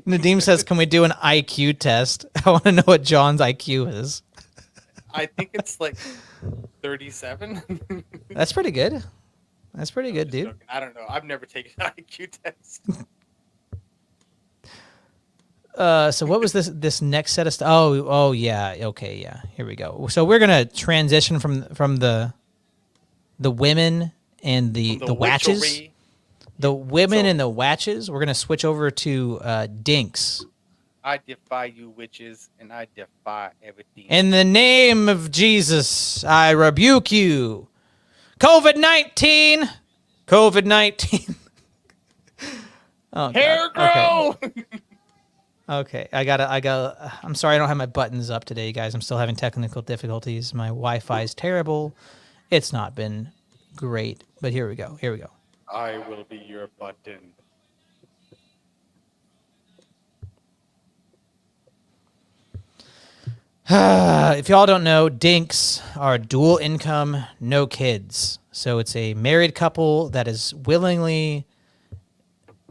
Nadim says, "Can we do an IQ test?" I want to know what John's IQ is. I think it's like 37. That's pretty good. That's pretty good, dude. Joking. I don't know. I've never taken an IQ test. So what was this next set of stuff? Oh yeah. Okay, yeah. Here we go. So we're gonna transition from the women and the watches. witchery. The women and the watches. We're gonna switch over to Dinks. I defy you, witches, and I defy everything. In the name of Jesus, I rebuke you. COVID-19. COVID-19. Oh, hair God. grow. Okay, I'm sorry I don't have my buttons up today, guys. I'm still having technical difficulties. My Wi-Fi is terrible. It's not been great, but here we go. I will be your button. If y'all don't know, Dinks are dual income, no kids. So it's a married couple that is willingly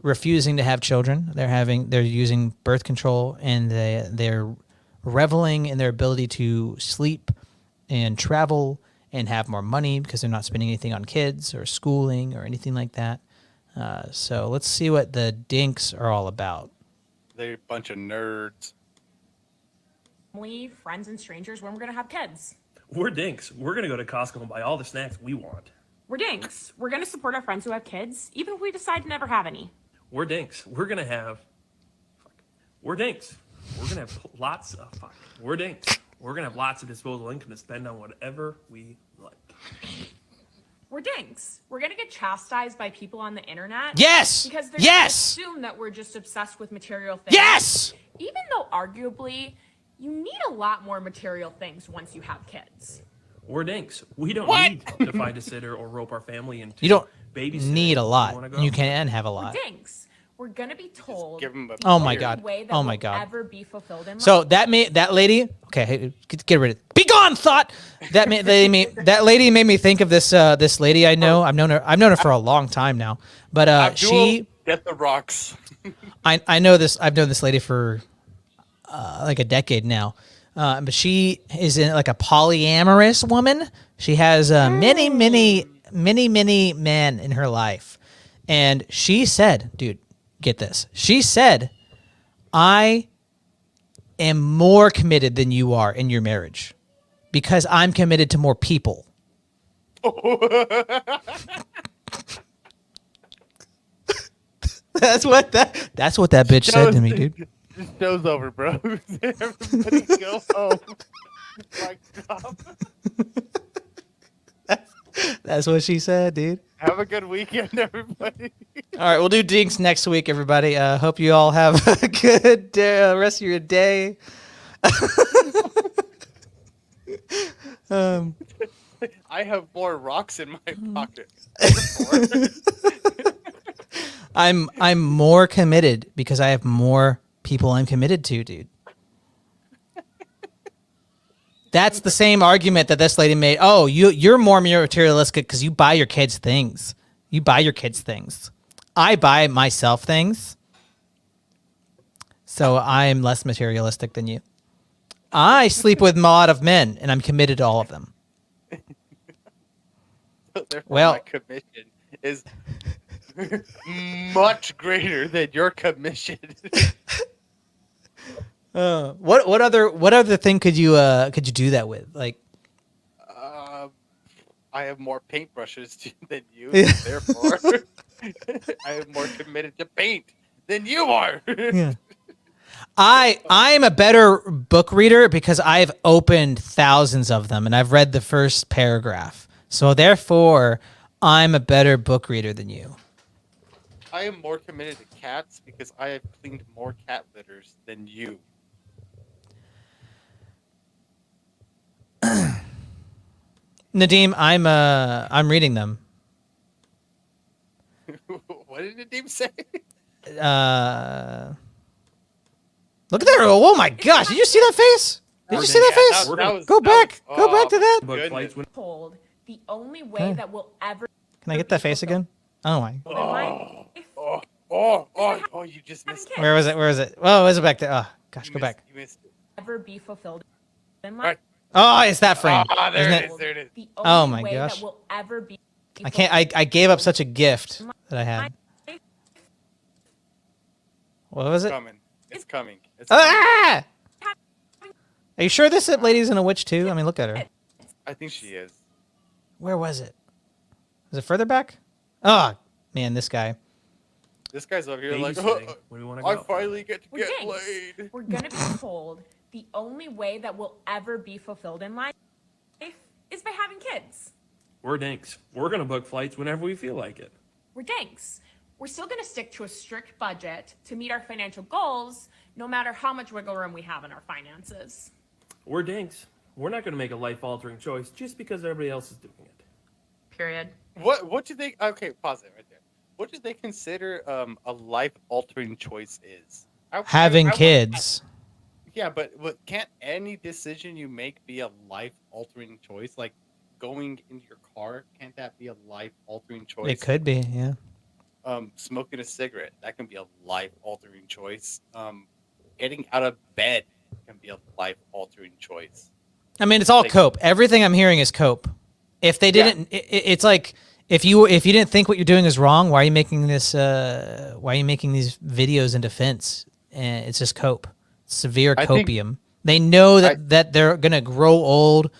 refusing to have children. They're using birth control, and they're reveling in their ability to sleep and travel and have more money because they're not spending anything on kids or schooling or anything like that. So let's see what the Dinks are all about. They're a bunch of nerds. Family, friends, and strangers when we're going to have kids. We're Dinks. We're going to go to Costco and buy all the snacks we want. We're Dinks. We're going to support our friends who have kids, even if we decide to never have any. We're Dinks. We're going to have... We're Dinks. We're going to have lots of... We're Dinks. We're going to have lots of disposable income to spend on whatever we like. We're Dinks. We're going to get chastised by people on the internet. Yes! Because they're Yes! going to assume that we're just obsessed with material things. Yes! Even though arguably... you need a lot more material things once you have kids. We're Dinks. We don't need to find a sitter or rope our family into You don't babysitting. need a lot. You You can have a lot. We're Dinks. We're gonna be told. Oh my God. Way that Oh my will God. Ever be fulfilled in So life. that lady. Okay, hey, get rid of it. Be gone, thought. That lady made me think of this lady I know. I've known her for a long time now. But she Get the rocks. I know this. I've known this lady for like a decade now. But she is like a polyamorous woman. She has many men in her life. And she said, dude, get this. She said, I am more committed than you are in your marriage because I'm committed to more people. That's what that bitch said to me, dude. This show's over, bro. Everybody go home. My God. That's what she said, dude. Have a good weekend, everybody. All right, we'll do Dinks next week, everybody. Hope you all have a good rest of your day. I have more rocks in my pocket. I'm more committed because I have more people I'm committed to, dude. That's the same argument that this lady made. Oh, you're more materialistic because you buy your kids things. You buy your kids things. I buy myself things. So I'm less materialistic than you. I sleep with a lot of men, and I'm committed to all of them. Therefore, my commission is much greater than your commission. What other thing could you do that with? Like I have more paintbrushes than you. Therefore, I am more committed to paint than you are. Yeah. I'm a better book reader because I've opened thousands of them and I've read the first paragraph. So therefore, I'm a better book reader than you. I am more committed to cats because I have cleaned more cat litters than you. Nadim, I'm reading them. What did Nadim say? Look at that. Oh my gosh. Did you see that face? Did you see that face? Go back to that. Told the only way that we'll ever. Can I get that face again? Oh my. You just missed it. Where was it? Oh, is it back there? Oh gosh, go back. You missed it. Ever be fulfilled in life. Oh, it's that frame. There Isn't it is. There it is. The Oh only my way gosh. that we'll ever be. I can't. I gave up such a gift that I had. What was it? It's coming. Ah! Are you sure this lady's in a witch too? I mean, look at her. I think she is. Where was it? Was it further back? Oh man, this guy. This guy's over here like, Babysitting. Where do you wanna go? I finally get to We're get dinks. laid. We're gonna be told the only way that we'll ever be fulfilled in life is by having kids. We're dinks. We're gonna book flights whenever we feel like it. We're dinks. We're still gonna stick to a strict budget to meet our financial goals, no matter how much wiggle room we have in our finances. We're dinks. We're not gonna make a life-altering choice just because everybody else is doing it. Period. What do they? Okay, pause it right there. What do they consider a life-altering choice is? Having kids. Yeah, but can't any decision you make be a life-altering choice? Like going into your car, can't that be a life-altering choice? It could be, yeah. Smoking a cigarette, that can be a life-altering choice. Getting out of bed can be a life-altering choice. I mean, it's all cope. Everything I'm hearing is cope. If they didn't, it's like if you didn't think what you're doing is wrong, why are you making this? Why are you making these videos in defense? And it's just cope. Severe copium. They know that they're gonna grow old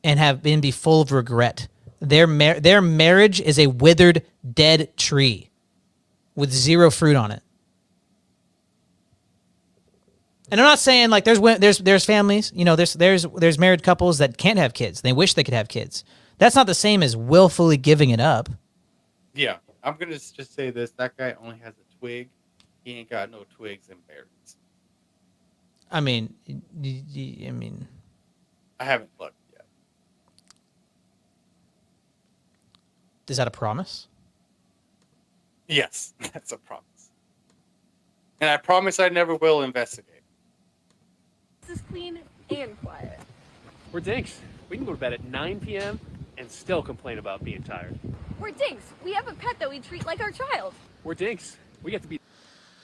and be full of regret. Their marriage is a withered, dead tree with zero fruit on it. And I'm not saying like there's families, you know, there's married couples that can't have kids. They wish they could have kids. That's not the same as willfully giving it up. Yeah, I'm gonna just say this: that guy only has a twig. He ain't got no twigs and berries. I mean, I haven't looked yet. Is that a promise? Yes, that's a promise. And I promise I never will investigate. This is clean and quiet. We're dinks. We can go to bed at 9 p.m. and still complain about being tired. We're dinks. We have a pet that we treat like our child. We're dinks. We get to be.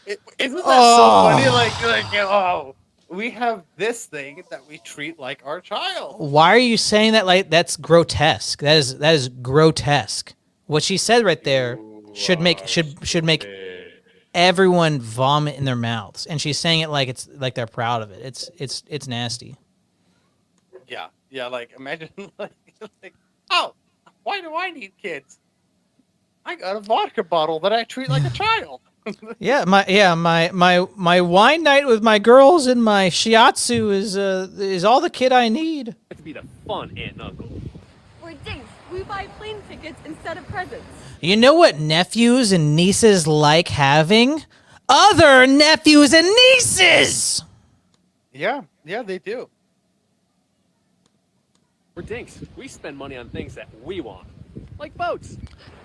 Isn't that so funny? Like, we have this thing that we treat like our child. Why are you saying that? Like that's grotesque. That is grotesque. What she said right there should make everyone vomit in their mouths. And she's saying it like it's like they're proud of it. It's nasty. Yeah. Like imagine like oh, why do I need kids? I got a vodka bottle that I treat like a child. My wine night with my girls and my shiatsu is all the kid I need. To be the fun aunt and uncle. We're dinks. We buy plane tickets instead of presents. You know what nephews and nieces like having? Other nephews and nieces! Yeah, they do. We're dinks. We spend money on things that we want. Like boats.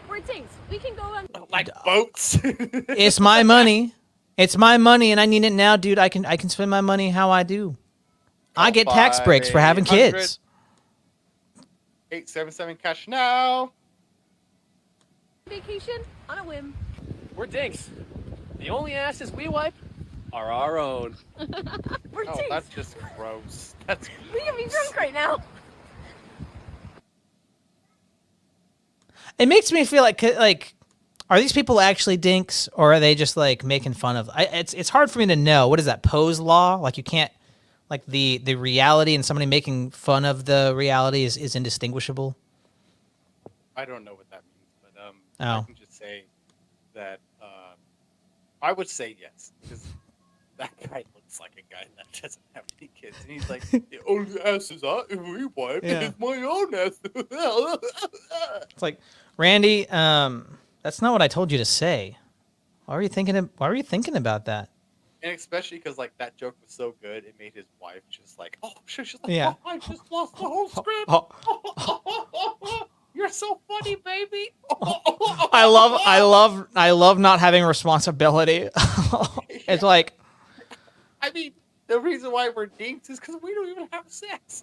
We're dinks. We can go on... Like boats. It's my money. It's my money and I need it now, dude. I can spend my money how I do. I get tax breaks for having kids. 877 cash now. Vacation on a whim. We're dinks. The only asses we wipe are our own. We're dinks. That's just gross. That's We can be drunk right now. It makes me feel like are these people actually dinks or are they just like making fun of? It's hard for me to know. What is that Poe's law? Like you can't like the reality and somebody making fun of the reality is indistinguishable. I don't know what that means, but Oh. I can just say that I would say yes because that guy looks like a guy that doesn't have any kids, and he's like, the only asses I wipe Yeah. is my own ass. It's like, Randy, that's not what I told you to say. Why were you thinking about that? And especially because like that joke was so good, it made his wife just like, oh, she's like, Yeah. oh, I just lost the whole script. You're so funny, baby. I love not having responsibility. It's like, I mean, the reason why we're dinks is because we don't even have sex.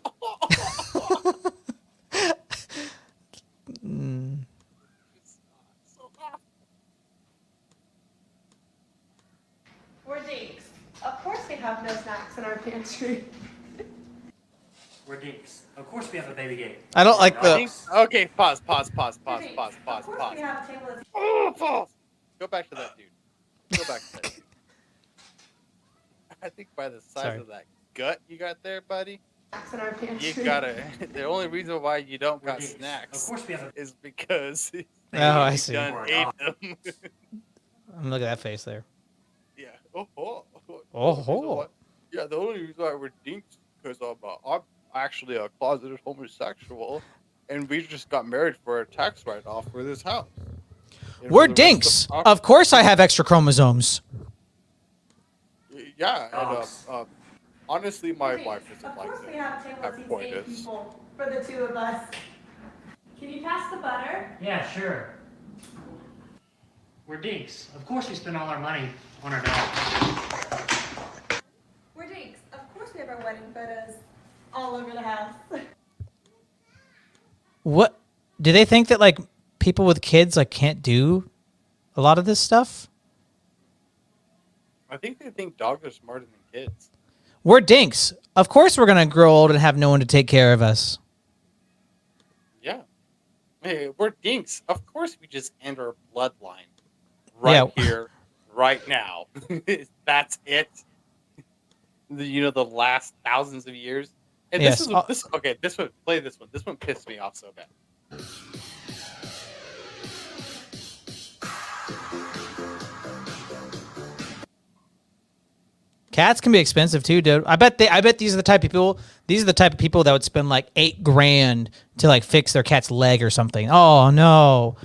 We're dinks. Of course we have no snacks in our pantry. We're dinks. Of course we have a baby gate. I don't like the. Okay, pause. We have a table of Oh, pause. Go back to that dude. I think by the size Sorry. of that gut you got there, buddy, snacks in our pantry. you gotta. The only reason why you don't got dinks. snacks Of course we have a is because Oh, I see. done ate them. Look at that face there. Yeah. Oh. Oh. Yeah, the only reason why we're dinks because I'm actually a closeted homosexual, and we just got married for a tax write-off for this house. And We're for the rest dinks. of- Of course, I have extra chromosomes. Yeah, and honestly, my wife doesn't Of like course we to have a table have of these 8 coitus. people for the 2 of us. Can you pass the butter? Yeah, sure. We're dinks. Of course we spend all our money on our dogs. We're dinks. Of course we have our wedding photos all over the house. What do they think that like people with kids like can't do a lot of this stuff? I think they think dogs are smarter than kids. We're dinks. Of course, we're gonna grow old and have no one to take care of us. Yeah. Hey, we're dinks. Of course, we just end our bloodline right here, right now. That's it. The last thousands of years. And Yes. this one. Play this one. This one pissed me off so bad. Cats can be expensive too, dude. I bet these are the type of people. These are the type of people that would spend like $8,000 to like fix their cat's leg or something. Oh no.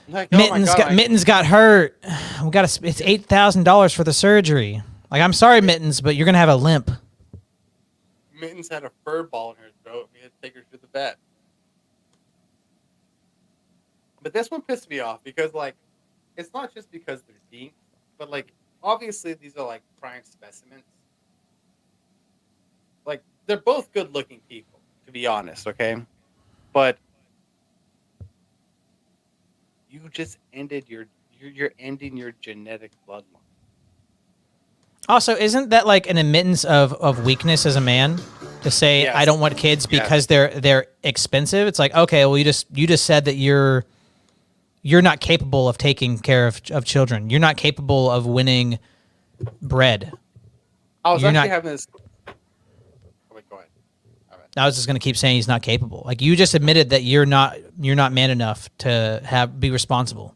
Like, oh my God, Mittens got hurt. We got to. It's $8,000 for the surgery. Like, I'm sorry, Mittens, but you're gonna have a limp. Mittens had a fur ball in her throat. We had to take her to the vet. But this one pissed me off because, like, it's not just because they're dinks, but like, obviously these are like prime specimens. Like, they're both good-looking people, to be honest. Okay, but you just ended you're ending your genetic bloodline. Also, isn't that like an admittance of weakness as a man to say Yes. I don't want kids because they're expensive? It's like, okay, well you just said that you're not capable of taking care of children. You're not capable of winning bread. I was You're actually not- having this. Oh, wait, go ahead. I was just gonna keep saying he's not capable. Like, you just admitted that you're not man enough to be responsible.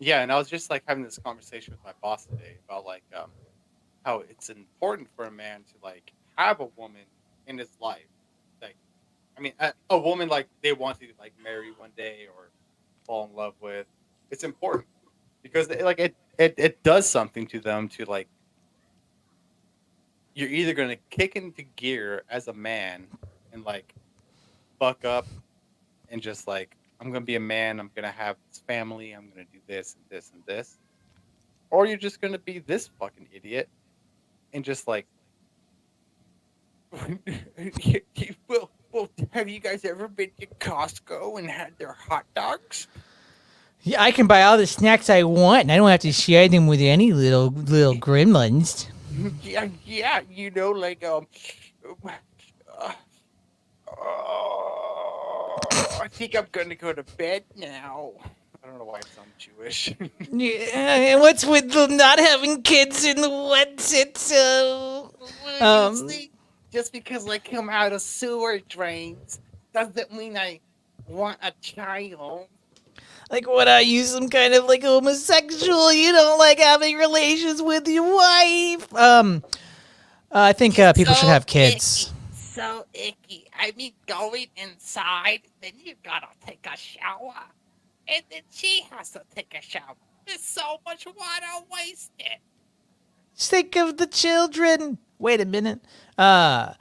Yeah, and I was just like having this conversation with my boss today about like how it's important for a man to like have a woman in his life. Like, I mean, a woman like they want to like marry one day or fall in love with. It's important because it does something to them to like. You're either gonna kick into gear as a man and like fuck up and just like, I'm gonna be a man, I'm gonna have this family, I'm gonna do this and this and this. Or you're just gonna be this fucking idiot and just like well, have you guys ever been to Costco and had their hot dogs? Yeah, I can buy all the snacks I want, and I don't have to share them with any little gremlins. Yeah, like I think I'm gonna go to bed now. I don't know why I sound Jewish. Yeah, and what's with the not having kids and what's it so? Just because I come out of sewer drains doesn't mean I want a child. Like, what are you, some kind of like homosexual? You don't like having relations with your wife? I think people should have kids. So icky. I mean, going inside, then you gotta take a shower, and then she has to take a shower. There's so much water wasted. Think of the children. Wait a minute. I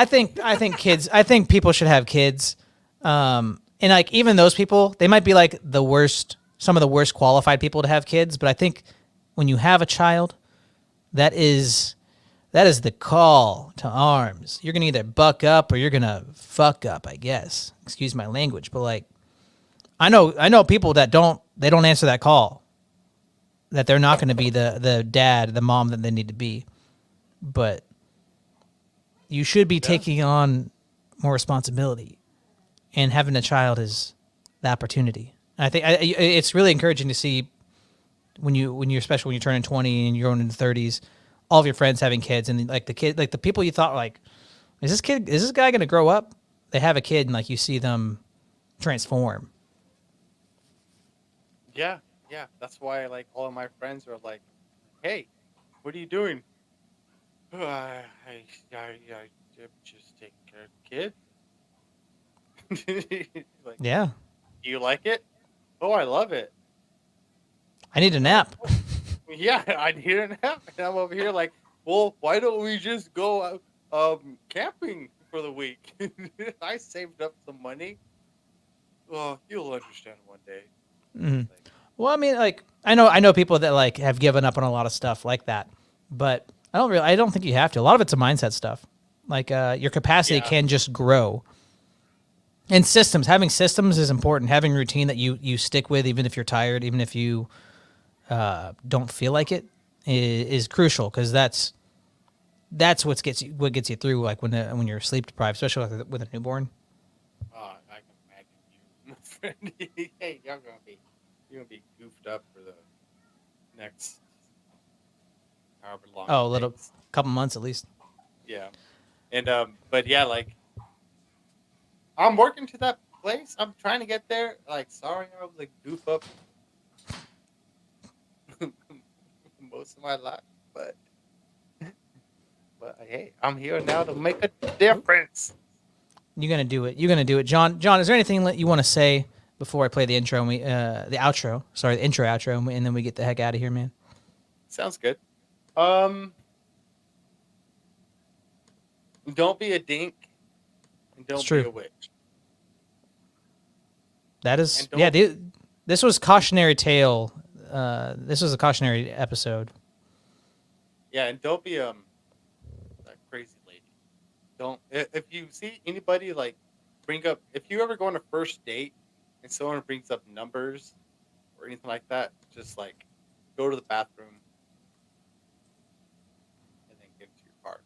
think kids. I think people should have kids. And like even those people, they might be like the worst, some of the worst qualified people to have kids. But I think when you have a child, that is the call to arms. You're gonna either buck up or you're gonna fuck up. I guess. Excuse my language, but like, I know people that don't answer that call. That they're not going to be the dad, the mom that they need to be. But you should be taking on more responsibility. And having a child is the opportunity. And I think it's really encouraging to see when you're especially when you're turning 20 and you're going into 30s, all of your friends having kids, and like the people you thought like, is this guy going to grow up? They have a kid, and like you see them transform. Yeah. Yeah, that's why like all of my friends are like, "Hey, what are you doing?" I just taking care of the kid. Like, Yeah. do you like it? Oh, I love it. I need a nap. Yeah, I need a nap. And I'm over here like, well, why don't we just go camping for the week? I saved up some money. Well, you'll understand one day. Mm-hmm. Well, I mean, like I know people that like have given up on a lot of stuff like that, but I don't think you have to. A lot of it's a mindset stuff. Like your capacity can just grow. And having systems is important. Having routine that you stick with, even if you're tired, even if you don't feel like it, is crucial because that's what gets you through. Like when you're sleep deprived, especially with a newborn. Oh, I can imagine you, my friend. Hey, you're gonna be goofed up for the next however long. Oh, couple months at least. Yeah, and but yeah, like I'm working to that place. I'm trying to get there. Like, sorry, I was like goof up most of my life, but hey, I'm here now to make a difference. You're gonna do it. You're gonna do it, John. John, is there anything that you want to say before I play the intro and the outro? Sorry, the intro, outro, and then we get the heck out of here, man. Sounds good. Don't be a dink, and don't be a witch. That is, yeah. This was cautionary tale. This was a cautionary episode. Yeah, and don't be that crazy lady. Don't if you see anybody like bring up if you ever go on a first date and someone brings up numbers or anything like that, just like go to the bathroom and then get into your car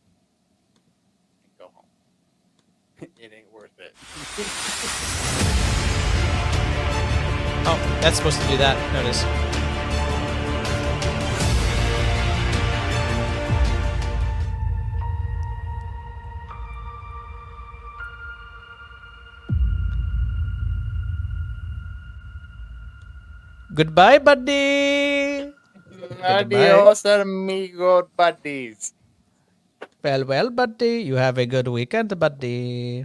and go home. It ain't worth it. Oh, that's supposed to do that. Notice. Goodbye, buddy. Adios, amigo buddies. Well, buddy. You have a good weekend, buddy.